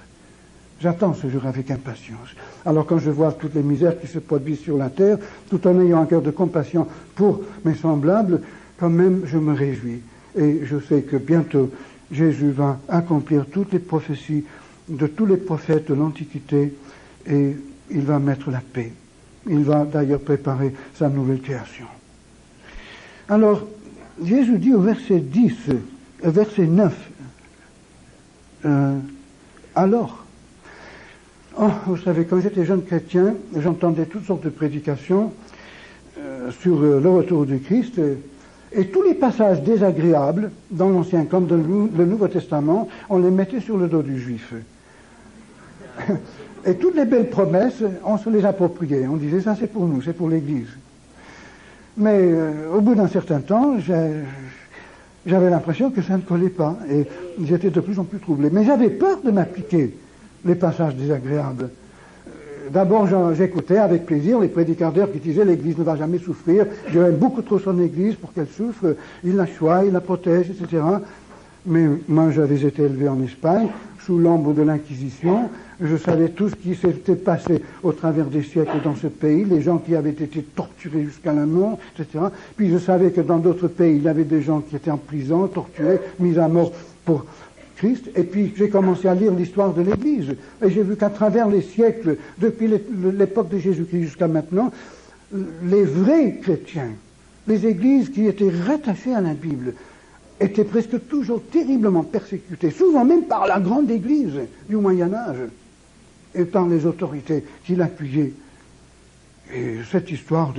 J'attends ce jour avec impatience. Alors quand je vois toutes les misères qui se produisent sur la terre, tout en ayant un cœur de compassion pour mes semblables, quand même je me réjouis. Et je sais que bientôt Jésus va accomplir toutes les prophéties de tous les prophètes de l'Antiquité et il va mettre la paix. Il va d'ailleurs préparer sa nouvelle création. Alors, Jésus dit au verset 10, verset 9, alors, vous savez, quand j'étais jeune chrétien, j'entendais toutes sortes de prédications sur le retour du Christ, et tous les passages désagréables, dans l'Ancien comme dans le Nouveau Testament, on les mettait sur le dos du Juif. Et toutes les belles promesses, on se les appropriait. On disait, ça c'est pour nous, c'est pour l'Église. Mais au bout d'un certain temps, j'avais l'impression que ça ne collait pas. Et j'étais de plus en plus troublé. Mais j'avais peur de m'appliquer les passages désagréables. D'abord, j'écoutais avec plaisir les prédicateurs qui disaient l'Église ne va jamais souffrir, Dieu aime beaucoup trop son Église pour qu'elle souffre, il la choisit, il la protège, etc. Mais moi, j'avais été élevé en Espagne, sous l'ombre de l'Inquisition. Je savais tout ce qui s'était passé au travers des siècles dans ce pays, les gens qui avaient été torturés jusqu'à la mort, etc. Puis je savais que dans d'autres pays, il y avait des gens qui étaient en prison, torturés, mis à mort pour Christ. Et puis j'ai commencé à lire l'histoire de l'Église. Et j'ai vu qu'à travers les siècles, depuis l'époque de Jésus-Christ jusqu'à maintenant, les vrais chrétiens, les églises qui étaient rattachées à la Bible, étaient presque toujours terriblement persécutés, souvent même par la grande église du Moyen-Âge et par les autorités qui l'appuyaient. Et cette histoire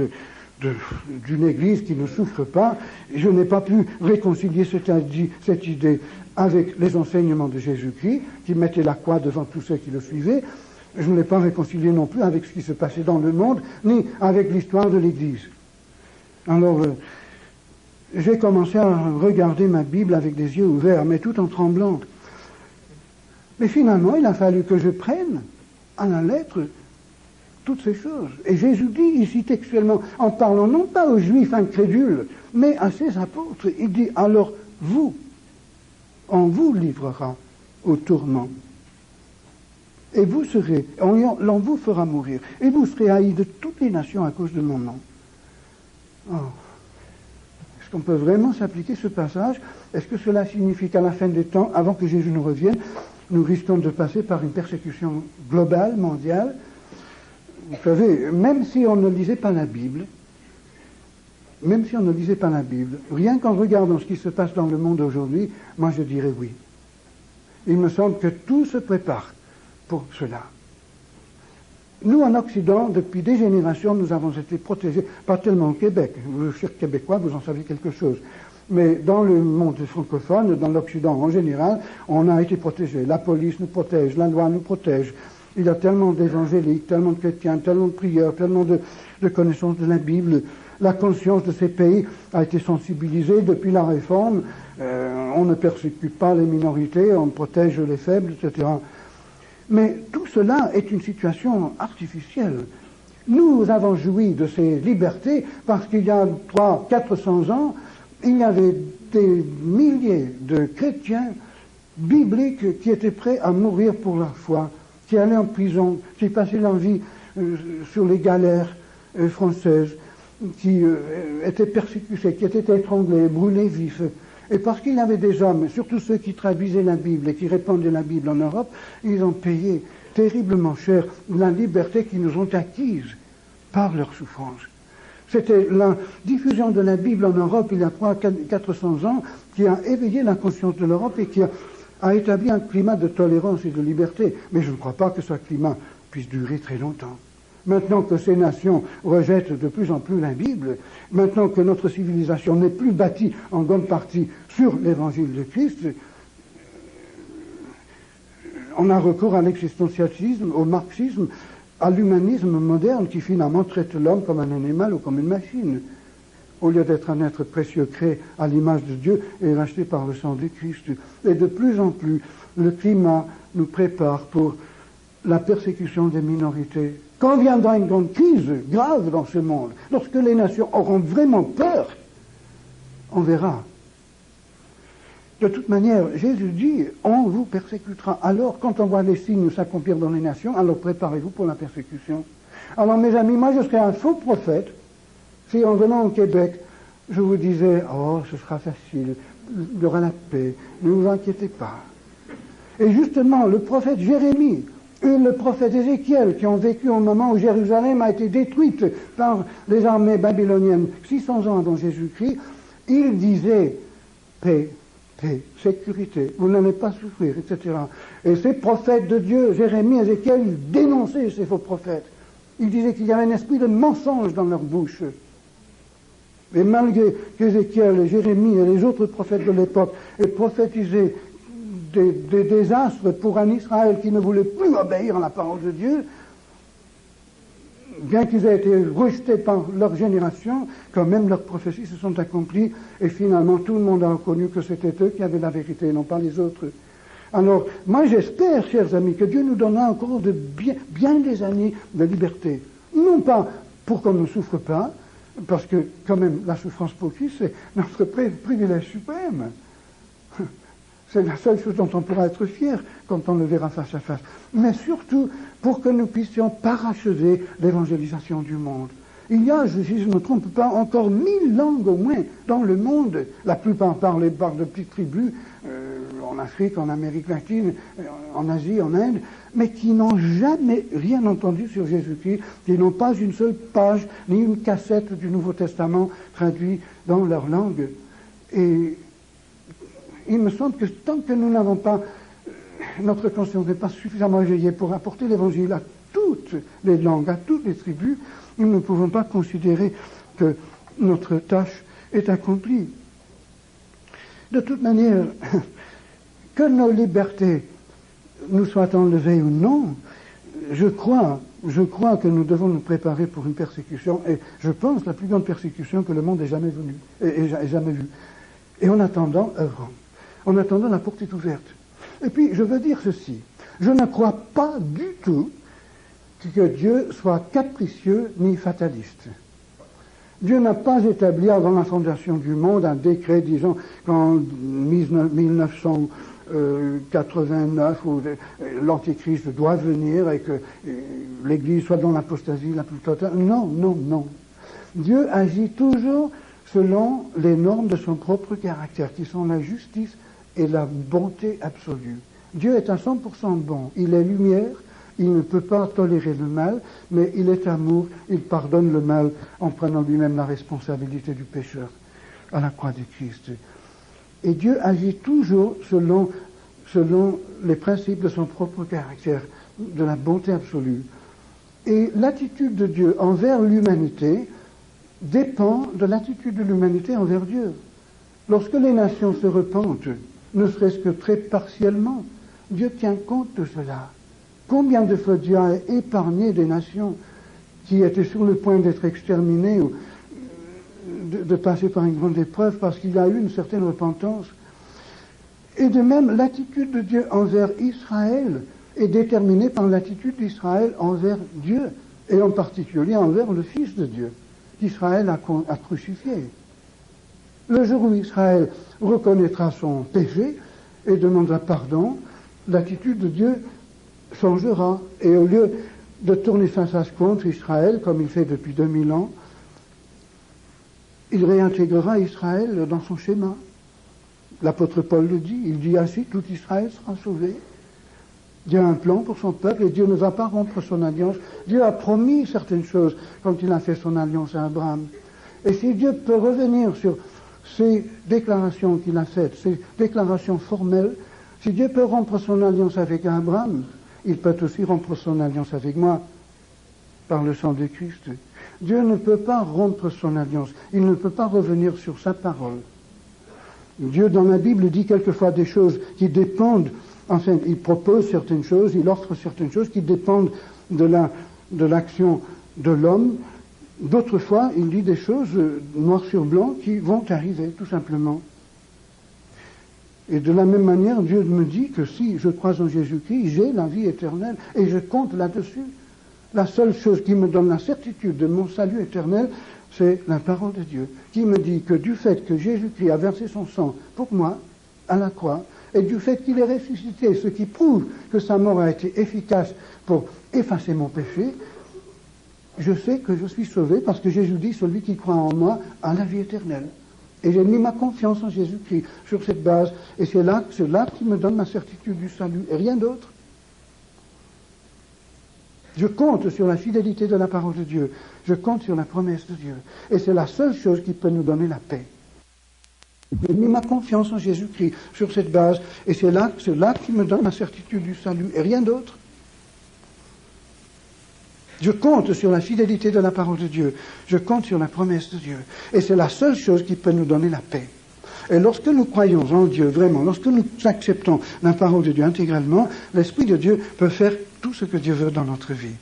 d'une église qui ne souffre pas, je n'ai pas pu réconcilier cette idée avec les enseignements de Jésus-Christ, qui mettait la croix devant tous ceux qui le suivaient. Je ne l'ai pas réconcilié non plus avec ce qui se passait dans le monde, ni avec l'histoire de l'église. Alors, j'ai commencé à regarder ma Bible avec des yeux ouverts, mais tout en tremblant. Mais finalement, il a fallu que je prenne à la lettre toutes ces choses. Et Jésus dit ici textuellement, en parlant non pas aux Juifs incrédules, mais à ses apôtres, il dit, alors vous, on vous livrera au tourment. Et vous serez, l'on vous fera mourir, et vous serez haïs de toutes les nations à cause de mon nom. Oh. Est-ce qu'on peut vraiment s'appliquer ce passage? Est-ce que cela signifie qu'à la fin des temps, avant que Jésus ne revienne, nous risquons de passer par une persécution globale, mondiale? Vous savez, même si on ne lisait pas la Bible, rien qu'en regardant ce qui se passe dans le monde aujourd'hui, moi je dirais oui. Il me semble que tout se prépare pour cela. Nous, en Occident, depuis des générations, nous avons été protégés, pas tellement au Québec. Vous, chers Québécois, vous en savez quelque chose. Mais dans le monde francophone, dans l'Occident en général, on a été protégés. La police nous protège, la loi nous protège. Il y a tellement d'évangéliques, tellement de chrétiens, tellement de prieurs, tellement de connaissances de la Bible. La conscience de ces pays a été sensibilisée depuis la Réforme. On ne persécute pas les minorités, on protège les faibles, etc. Mais tout cela est une situation artificielle. Nous avons joui de ces libertés parce qu'il y a 300-400 ans, il y avait des milliers de chrétiens bibliques qui étaient prêts à mourir pour leur foi, qui allaient en prison, qui passaient leur vie sur les galères françaises, qui étaient persécutés, qui étaient étranglés, brûlés vifs. Et parce qu'il y avait des hommes, surtout ceux qui traduisaient la Bible et qui répandaient la Bible en Europe, ils ont payé terriblement cher la liberté qu'ils nous ont acquise par leur souffrance. C'était la diffusion de la Bible en Europe il y a 400 ans qui a éveillé la conscience de l'Europe et qui a établi un climat de tolérance et de liberté. Mais je ne crois pas que ce climat puisse durer très longtemps. Maintenant que ces nations rejettent de plus en plus la Bible, maintenant que notre civilisation n'est plus bâtie en grande partie sur l'évangile de Christ, on a recours à l'existentialisme, au marxisme, à l'humanisme moderne qui finalement traite l'homme comme un animal ou comme une machine, au lieu d'être un être précieux créé à l'image de Dieu et racheté par le sang de Christ. Et de plus en plus, le climat nous prépare pour la persécution des minorités. Quand viendra une grande crise grave dans ce monde, lorsque les nations auront vraiment peur, on verra. De toute manière, Jésus dit, on vous persécutera. Alors, quand on voit les signes s'accomplir dans les nations, alors préparez-vous pour la persécution. Alors, mes amis, moi, je serais un faux prophète si, en venant au Québec, je vous disais, oh, ce sera facile, il y aura la paix, ne vous inquiétez pas. Et justement, le prophète Jérémie, et le prophète Ézéchiel, qui ont vécu au moment où Jérusalem a été détruite par les armées babyloniennes 600 ans avant Jésus-Christ, ils disaient paix, paix, sécurité, vous n'allez pas souffrir, etc. Et ces prophètes de Dieu, Jérémie, Ézéchiel, ils dénonçaient ces faux prophètes. Ils disaient qu'il y avait un esprit de mensonge dans leur bouche. Et malgré qu'Ézéchiel, Jérémie et les autres prophètes de l'époque aient prophétisé des désastres pour un Israël qui ne voulait plus obéir à la parole de Dieu, bien qu'ils aient été rejetés par leur génération, quand même leurs prophéties se sont accomplies, et finalement tout le monde a reconnu que c'était eux qui avaient la vérité, non pas les autres. Alors, moi j'espère, chers amis, que Dieu nous donnera encore de bien des années de liberté. Non pas pour qu'on ne souffre pas, parce que quand même la souffrance pour Christ, c'est notre privilège suprême. C'est la seule chose dont on pourra être fier quand on le verra face à face. Mais surtout, pour que nous puissions parachever l'évangélisation du monde. Il y a, si je ne me trompe pas, encore 1000 langues au moins dans le monde. La plupart parlent par de petites tribus, en Afrique, en Amérique latine, en Asie, en Inde, mais qui n'ont jamais rien entendu sur Jésus-Christ, qui n'ont pas une seule page, ni une cassette du Nouveau Testament traduit dans leur langue. Et il me semble que tant que nous n'avons pas, notre conscience n'est pas suffisamment éveillée pour apporter l'Évangile à toutes les langues, à toutes les tribus, nous ne pouvons pas considérer que notre tâche est accomplie. De toute manière, que nos libertés nous soient enlevées ou non, je crois que nous devons nous préparer pour une persécution, et je pense la plus grande persécution que le monde ait jamais vue. Et en attendant, œuvrons. En attendant, la porte est ouverte. Et puis, je veux dire ceci, je ne crois pas du tout que Dieu soit capricieux ni fataliste. Dieu n'a pas établi avant la fondation du monde un décret disant qu'en 1989 où l'Antéchrist doit venir et que l'Église soit dans l'apostasie la plus totale. Non, non, non. Dieu agit toujours selon les normes de son propre caractère, qui sont la justice et la bonté absolue. Dieu est à 100% bon. Il est lumière. Il ne peut pas tolérer le mal, mais il est amour, il pardonne le mal en prenant lui-même la responsabilité du pécheur à la croix du Christ. Et Dieu agit toujours selon les principes de son propre caractère, de la bonté absolue. Et l'attitude de Dieu envers l'humanité dépend de l'attitude de l'humanité envers Dieu. Lorsque les nations se repentent, ne serait-ce que très partiellement, Dieu tient compte de cela. Combien de fois Dieu a épargné des nations qui étaient sur le point d'être exterminées ou de passer par une grande épreuve parce qu'il y a eu une certaine repentance. Et de même, l'attitude de Dieu envers Israël est déterminée par l'attitude d'Israël envers Dieu, et en particulier envers le Fils de Dieu, qu'Israël a crucifié. Le jour où Israël reconnaîtra son péché et demandera pardon, l'attitude de Dieu changera, et au lieu de tourner sa face contre Israël, comme il fait depuis 2000 ans, il réintégrera Israël dans son schéma. L'apôtre Paul le dit, il dit ainsi, tout Israël sera sauvé. Dieu a un plan pour son peuple et Dieu ne va pas rompre son alliance. Dieu a promis certaines choses quand il a fait son alliance à Abraham. Et si Dieu peut revenir sur ces déclarations qu'il a faites, ces déclarations formelles, si Dieu peut rompre son alliance avec Abraham, il peut aussi rompre son alliance avec moi, par le sang de Christ. Dieu ne peut pas rompre son alliance, il ne peut pas revenir sur sa parole. Dieu, dans la Bible, dit quelquefois des choses qui dépendent, enfin, il propose certaines choses, il offre certaines choses qui dépendent de l'action de l'homme. D'autres fois, il dit des choses noir sur blanc qui vont arriver, tout simplement. Et de la même manière, Dieu me dit que si je crois en Jésus-Christ, j'ai la vie éternelle, et je compte là-dessus. La seule chose qui me donne la certitude de mon salut éternel, c'est la parole de Dieu, qui me dit que du fait que Jésus-Christ a versé son sang pour moi, à la croix, et du fait qu'il est ressuscité, ce qui prouve que sa mort a été efficace pour effacer mon péché, je sais que je suis sauvé, parce que Jésus dit, celui qui croit en moi a la vie éternelle. Et j'ai mis ma confiance en Jésus-Christ sur cette base. Et c'est là qui me donne ma certitude du salut, et rien d'autre. Je compte sur la fidélité de la parole de Dieu. Je compte sur la promesse de Dieu. Et c'est la seule chose qui peut nous donner la paix. J'ai mis ma confiance en Jésus-Christ sur cette base. Et c'est là qui me donne ma certitude du salut, et rien d'autre. Je compte sur la fidélité de la parole de Dieu. Je compte sur la promesse de Dieu. Et c'est la seule chose qui peut nous donner la paix. Et lorsque nous croyons en Dieu, vraiment, lorsque nous acceptons la parole de Dieu intégralement, l'Esprit de Dieu peut faire tout ce que Dieu veut dans notre vie.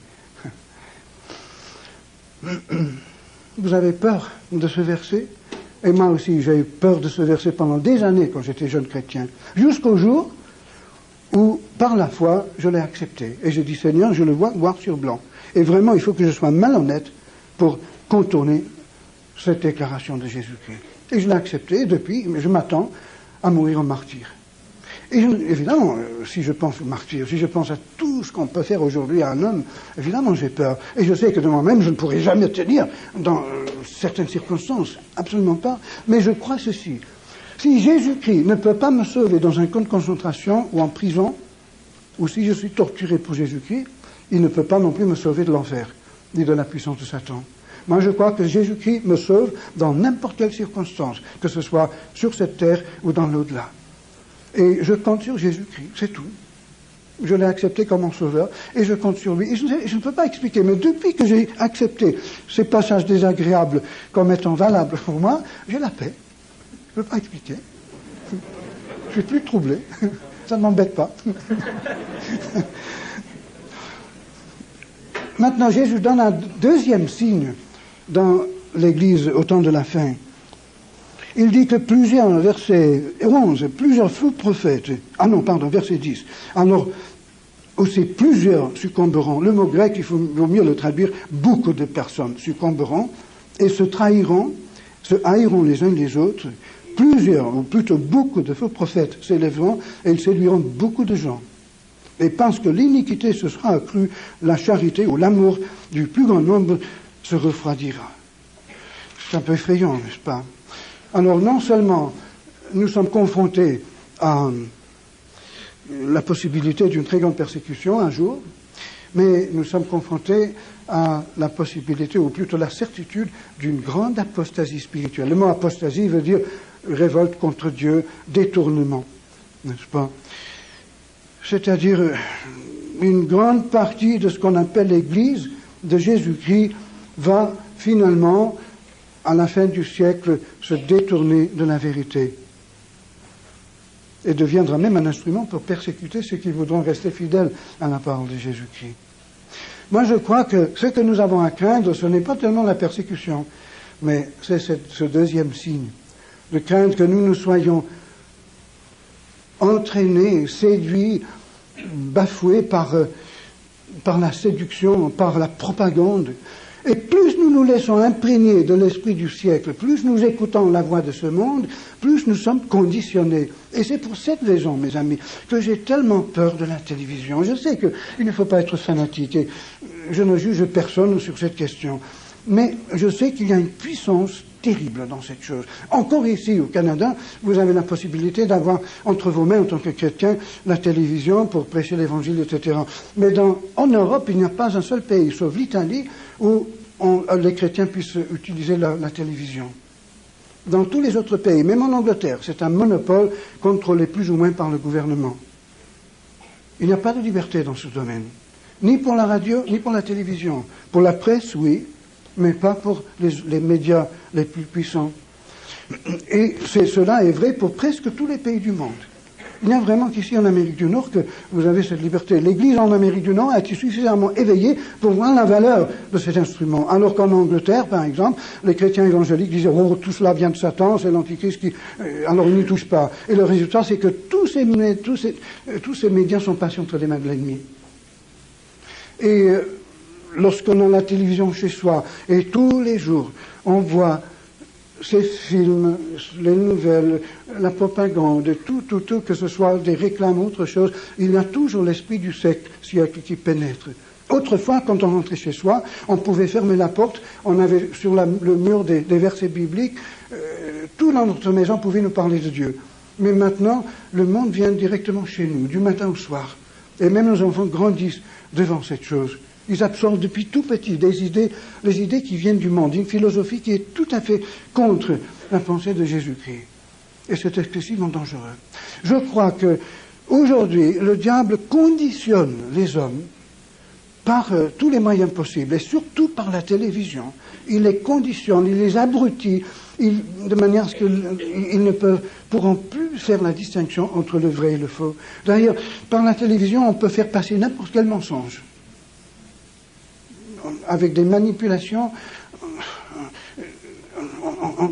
Vous avez peur de ce verset? Et moi aussi, j'ai eu peur de ce verset pendant des années quand j'étais jeune chrétien. Jusqu'au jour où, par la foi, je l'ai accepté. Et j'ai dit, Seigneur, je le vois noir sur blanc. Et vraiment, il faut que je sois malhonnête pour contourner cette déclaration de Jésus-Christ. Et je l'ai accepté, et depuis, je m'attends à mourir en martyr. Et évidemment, si je pense au martyr, si je pense à tout ce qu'on peut faire aujourd'hui à un homme, évidemment j'ai peur. Et je sais que de moi-même, je ne pourrai jamais tenir dans certaines circonstances, absolument pas. Mais je crois ceci. Si Jésus-Christ ne peut pas me sauver dans un camp de concentration ou en prison, ou si je suis torturé pour Jésus-Christ, il ne peut pas non plus me sauver de l'enfer, ni de la puissance de Satan. Moi, je crois que Jésus-Christ me sauve dans n'importe quelle circonstance, que ce soit sur cette terre ou dans l'au-delà. Et je compte sur Jésus-Christ, c'est tout. Je l'ai accepté comme mon sauveur, et je compte sur lui. Et je ne peux pas expliquer, mais depuis que j'ai accepté ces passages désagréables comme étant valables pour moi, j'ai la paix. Je ne peux pas expliquer. Je suis plus troublé. Ça ne m'embête pas. Maintenant, Jésus donne un deuxième signe dans l'Église au temps de la fin. Il dit que verset 11, plusieurs faux prophètes, verset 10. Alors, aussi plusieurs succomberont. Le mot grec, il vaut mieux le traduire, beaucoup de personnes succomberont et se trahiront, se haïront les uns les autres. Plusieurs, ou plutôt beaucoup de faux prophètes s'élèveront et ils séduiront beaucoup de gens. Et parce que l'iniquité se sera accrue, la charité ou l'amour du plus grand nombre se refroidira. C'est un peu effrayant, n'est-ce pas? Alors non seulement nous sommes confrontés à la possibilité d'une très grande persécution un jour, mais nous sommes confrontés à la possibilité, ou plutôt la certitude, d'une grande apostasie spirituelle. Le mot apostasie veut dire révolte contre Dieu, détournement, n'est-ce pas? C'est-à-dire une grande partie de ce qu'on appelle l'Église de Jésus-Christ va finalement, à la fin du siècle, se détourner de la vérité et deviendra même un instrument pour persécuter ceux qui voudront rester fidèles à la parole de Jésus-Christ. Moi, je crois que ce que nous avons à craindre, ce n'est pas tellement la persécution, mais c'est ce deuxième signe, de craindre que nous soyons entraînés, séduits, bafoués par la séduction, par la propagande. Et plus nous nous laissons imprégner de l'esprit du siècle, plus nous écoutons la voix de ce monde, plus nous sommes conditionnés. Et c'est pour cette raison, mes amis, que j'ai tellement peur de la télévision. Je sais qu'il ne faut pas être fanatique, et je ne juge personne sur cette question. Mais je sais qu'il y a une puissance terrible dans cette chose. Encore ici, au Canada, vous avez la possibilité d'avoir entre vos mains, en tant que chrétien, la télévision pour prêcher l'évangile, etc. Mais en Europe, il n'y a pas un seul pays, sauf l'Italie, où les chrétiens puissent utiliser la télévision. Dans tous les autres pays, même en Angleterre, c'est un monopole contrôlé plus ou moins par le gouvernement. Il n'y a pas de liberté dans ce domaine. Ni pour la radio, ni pour la télévision. Pour la presse, oui, mais pas pour les médias les plus puissants. Et cela est vrai pour presque tous les pays du monde. Il n'y a vraiment qu'ici en Amérique du Nord que vous avez cette liberté. L'Église en Amérique du Nord a été suffisamment éveillée pour voir la valeur de cet instrument. Alors qu'en Angleterre, par exemple, les chrétiens évangéliques disaient « Oh, tout cela vient de Satan, c'est l'Antichrist qui... » alors ils n'y touchent pas. Et le résultat, c'est que tous ces médias sont passés entre les mains de l'ennemi. Et lorsqu'on a la télévision chez soi, et tous les jours, on voit ces films, les nouvelles, la propagande, tout, que ce soit des réclames ou autre chose, il y a toujours l'esprit du siècle qui pénètre. Autrefois, quand on rentrait chez soi, on pouvait fermer la porte, on avait sur le mur des versets bibliques, tout dans notre maison pouvait nous parler de Dieu. Mais maintenant, le monde vient directement chez nous, du matin au soir. Et même nos enfants grandissent devant cette chose. Ils absorbent depuis tout petit les idées qui viennent du monde, une philosophie qui est tout à fait contre la pensée de Jésus-Christ. Et c'est excessivement dangereux. Je crois que aujourd'hui, le diable conditionne les hommes par tous les moyens possibles, et surtout par la télévision. Il les conditionne, il les abrutit, de manière à ce qu'ils ne pourront plus faire la distinction entre le vrai et le faux. D'ailleurs, par la télévision, on peut faire passer n'importe quel mensonge. Avec des manipulations,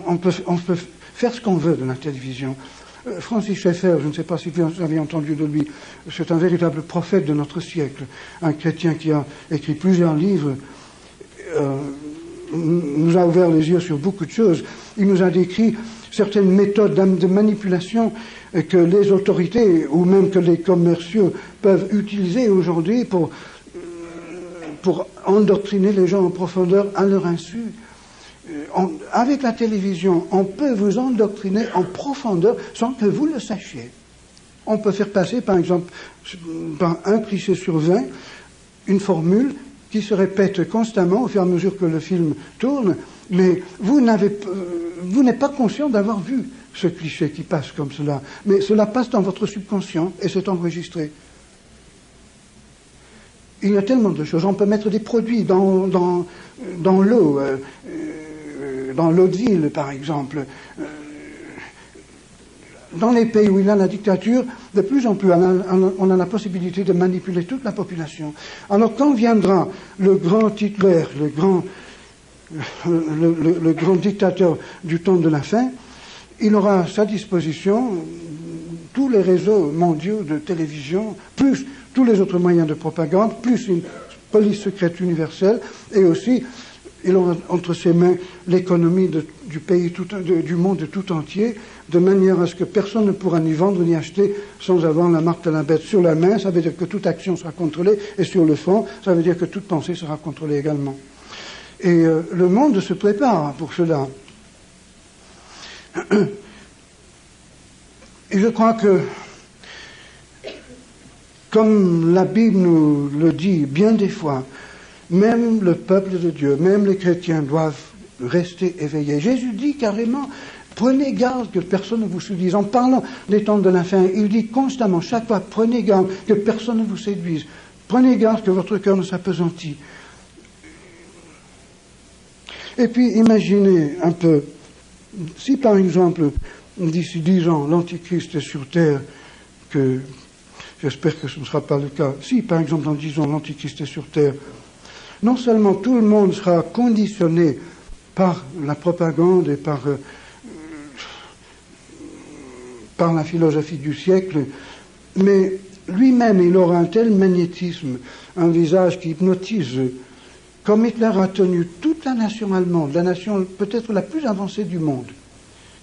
on peut faire ce qu'on veut de la télévision. Francis Schaeffer, je ne sais pas si vous avez entendu de lui, c'est un véritable prophète de notre siècle, un chrétien qui a écrit plusieurs livres, nous a ouvert les yeux sur beaucoup de choses. Il nous a décrit certaines méthodes de manipulation et que les autorités ou même que les commerciaux peuvent utiliser aujourd'hui pour endoctriner les gens en profondeur à leur insu. Avec la télévision, on peut vous endoctriner en profondeur sans que vous le sachiez. On peut faire passer, par exemple, par un cliché sur 20, une formule qui se répète constamment au fur et à mesure que le film tourne, mais vous n'êtes pas conscient d'avoir vu ce cliché qui passe comme cela. Mais cela passe dans votre subconscient et c'est enregistré. Il y a tellement de choses. On peut mettre des produits dans l'eau, dans l'eau de ville, par exemple. Dans les pays où il y a la dictature, de plus en plus, on a la possibilité de manipuler toute la population. Alors quand viendra le grand Hitler, le grand dictateur du temps de la fin, il aura à sa disposition tous les réseaux mondiaux de télévision, plus tous les autres moyens de propagande, plus une police secrète universelle, et aussi il aura entre ses mains l'économie du pays, du monde tout entier, de manière à ce que personne ne pourra ni vendre ni acheter sans avoir la marque de la bête sur la main. Ça veut dire que toute action sera contrôlée, et sur le fond, ça veut dire que toute pensée sera contrôlée également. Et le monde se prépare pour cela. Et je crois que, comme la Bible nous le dit bien des fois, même le peuple de Dieu, même les chrétiens doivent rester éveillés. Jésus dit carrément, prenez garde que personne ne vous séduise. En parlant des temps de la fin, il dit constamment, chaque fois, prenez garde que personne ne vous séduise. Prenez garde que votre cœur ne s'appesantit. Et puis, imaginez un peu, si par exemple, d'ici 10 ans, l'Antichrist est sur Terre, que j'espère que ce ne sera pas le cas, si par exemple dans 10 ans, l'Antichrist est sur Terre, non seulement tout le monde sera conditionné par la propagande et par la philosophie du siècle, mais lui-même il aura un tel magnétisme, un visage qui hypnotise, comme Hitler a tenu toute la nation allemande, la nation peut-être la plus avancée du monde.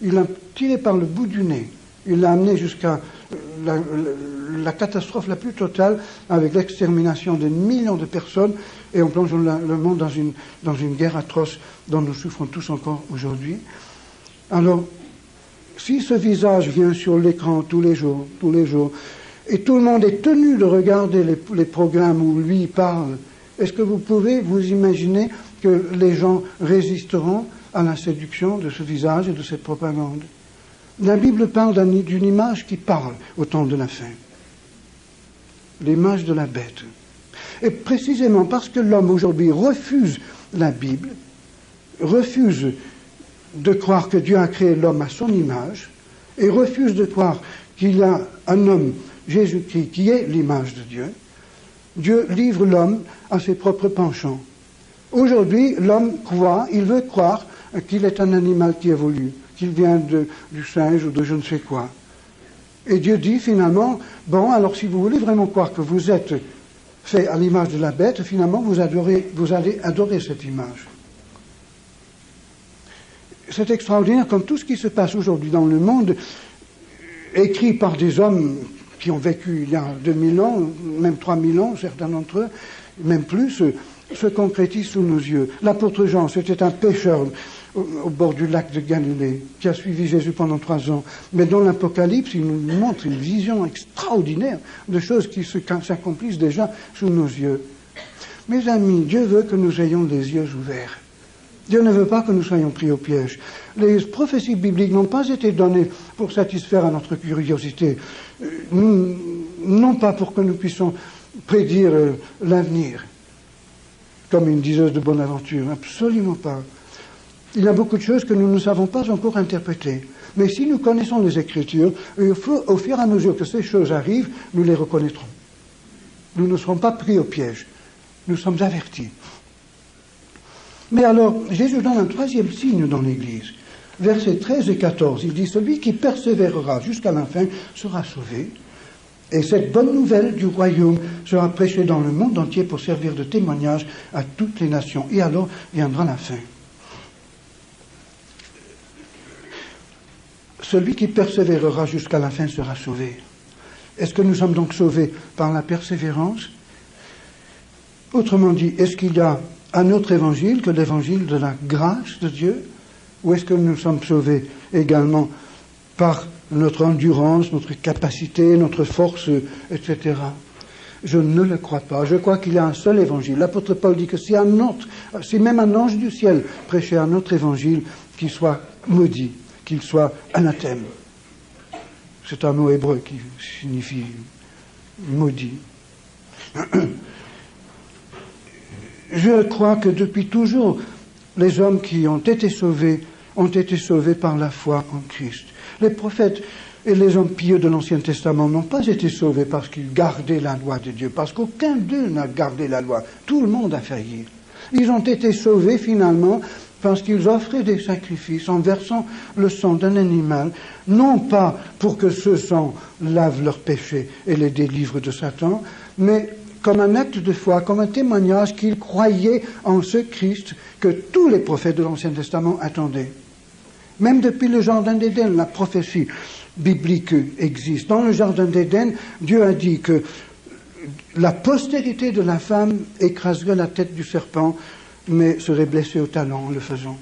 Il l'a tiré par le bout du nez, il l'a amené jusqu'à la catastrophe la plus totale, avec l'extermination de millions de personnes, et en plongeant le monde dans une guerre atroce dont nous souffrons tous encore aujourd'hui. Alors, si ce visage vient sur l'écran tous les jours, et tout le monde est tenu de regarder les programmes où lui parle, est-ce que vous pouvez vous imaginer que les gens résisteront à la séduction de ce visage et de cette propagande? La Bible parle d'une image qui parle au temps de la fin. L'image de la bête. Et précisément parce que l'homme aujourd'hui refuse la Bible, refuse de croire que Dieu a créé l'homme à son image, et refuse de croire qu'il y a un homme, Jésus-Christ, qui est l'image de Dieu, Dieu livre l'homme à ses propres penchants. Aujourd'hui, l'homme il veut croire qu'il est un animal qui évolue, qu'il vient du singe ou de je ne sais quoi. Et Dieu dit finalement, bon, alors si vous voulez vraiment croire que vous êtes fait à l'image de la bête, finalement vous allez adorer cette image. C'est extraordinaire comme tout ce qui se passe aujourd'hui dans le monde, écrit par des hommes qui ont vécu il y a 2000 ans, même 3000 ans, certains d'entre eux, même plus, se concrétise sous nos yeux. L'apôtre Jean, c'était un pêcheur au bord du lac de Galilée, qui a suivi Jésus pendant 3 ans. Mais dans l'Apocalypse, il nous montre une vision extraordinaire de choses qui s'accomplissent déjà sous nos yeux. Mes amis, Dieu veut que nous ayons les yeux ouverts. Dieu ne veut pas que nous soyons pris au piège. Les prophéties bibliques n'ont pas été données pour satisfaire à notre curiosité, non pas pour que nous puissions prédire l'avenir, comme une diseuse de bonne aventure, absolument pas. Il y a beaucoup de choses que nous ne savons pas encore interpréter. Mais si nous connaissons les Écritures, au fur et à mesure que ces choses arrivent, nous les reconnaîtrons. Nous ne serons pas pris au piège. Nous sommes avertis. Mais alors, Jésus donne un 3e signe dans l'Église. Versets 13 et 14, il dit « Celui qui persévérera jusqu'à la fin sera sauvé. Et cette bonne nouvelle du royaume sera prêchée dans le monde entier pour servir de témoignage à toutes les nations. Et alors viendra la fin. » celui qui persévérera jusqu'à la fin sera sauvé. Est-ce que nous sommes donc sauvés par la persévérance? Autrement dit, est-ce qu'il y a un autre évangile que l'évangile de la grâce de Dieu? Ou est-ce que nous sommes sauvés également par notre endurance, notre capacité, notre force, etc.? Je ne le crois pas. Je crois qu'il y a un seul évangile. L'apôtre Paul dit que si même un ange du ciel prêchait un autre évangile, qu'il soit maudit, qu'il soit anathème. C'est un mot hébreu qui signifie maudit. Je crois que depuis toujours, les hommes qui ont été sauvés par la foi en Christ. Les prophètes et les hommes pieux de l'Ancien Testament n'ont pas été sauvés parce qu'ils gardaient la loi de Dieu, parce qu'aucun d'eux n'a gardé la loi. Tout le monde a failli. Ils ont été sauvés finalement parce qu'ils offraient des sacrifices en versant le sang d'un animal, non pas pour que ce sang lave leurs péchés et les délivre de Satan, mais comme un acte de foi, comme un témoignage qu'ils croyaient en ce Christ que tous les prophètes de l'Ancien Testament attendaient. Même depuis le Jardin d'Éden, la prophétie biblique existe. Dans le Jardin d'Éden, Dieu a dit que la postérité de la femme écraserait la tête du serpent, mais serait blessée au talon en le faisant.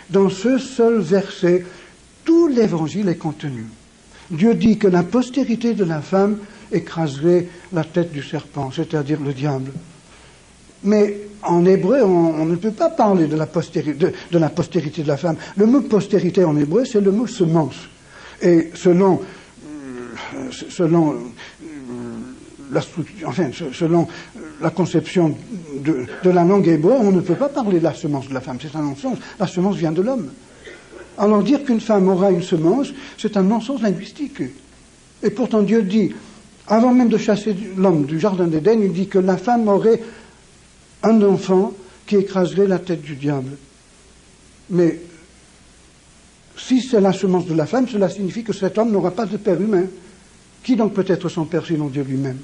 Dans ce seul verset, tout l'évangile est contenu. Dieu dit que la postérité de la femme écraserait la tête du serpent, c'est-à-dire le diable. Mais en hébreu, on ne peut pas parler de la postérité de la femme. Le mot postérité en hébreu, c'est le mot semence. Et selon la conception de la langue hébreu, on ne peut pas parler de la semence de la femme. C'est un non-sens. La semence vient de l'homme. Alors dire qu'une femme aura une semence, c'est un non-sens linguistique. Et pourtant Dieu dit, avant même de chasser l'homme du Jardin d'Éden, il dit que la femme aurait un enfant qui écraserait la tête du diable. Mais si c'est la semence de la femme, cela signifie que cet homme n'aura pas de père humain. Qui donc peut être son père sinon Dieu lui-même?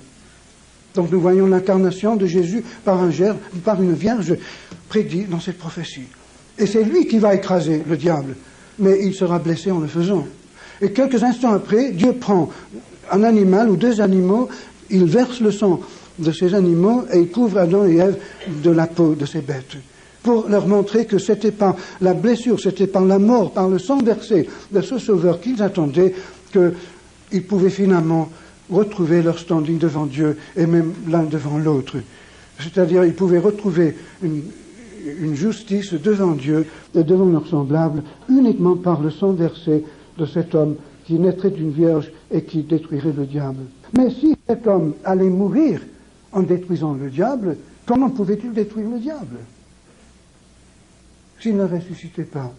Donc nous voyons l'incarnation de Jésus par une vierge prédit dans cette prophétie. Et c'est lui qui va écraser le diable, mais il sera blessé en le faisant. Et quelques instants après, Dieu prend un animal ou deux animaux, il verse le sang de ces animaux et il couvre Adam et Ève de la peau de ces bêtes, pour leur montrer que c'était par la blessure, c'était par la mort, par le sang versé de ce sauveur qu'ils attendaient qu'ils pouvaient finalement retrouver leur standing devant Dieu et même l'un devant l'autre. C'est-à-dire ils pouvaient retrouver une justice devant Dieu et devant leurs semblables uniquement par le sang versé de cet homme qui naîtrait d'une vierge et qui détruirait le diable. Mais si cet homme allait mourir en détruisant le diable, comment pouvait-il détruire le diable s'il ne ressuscitait pas?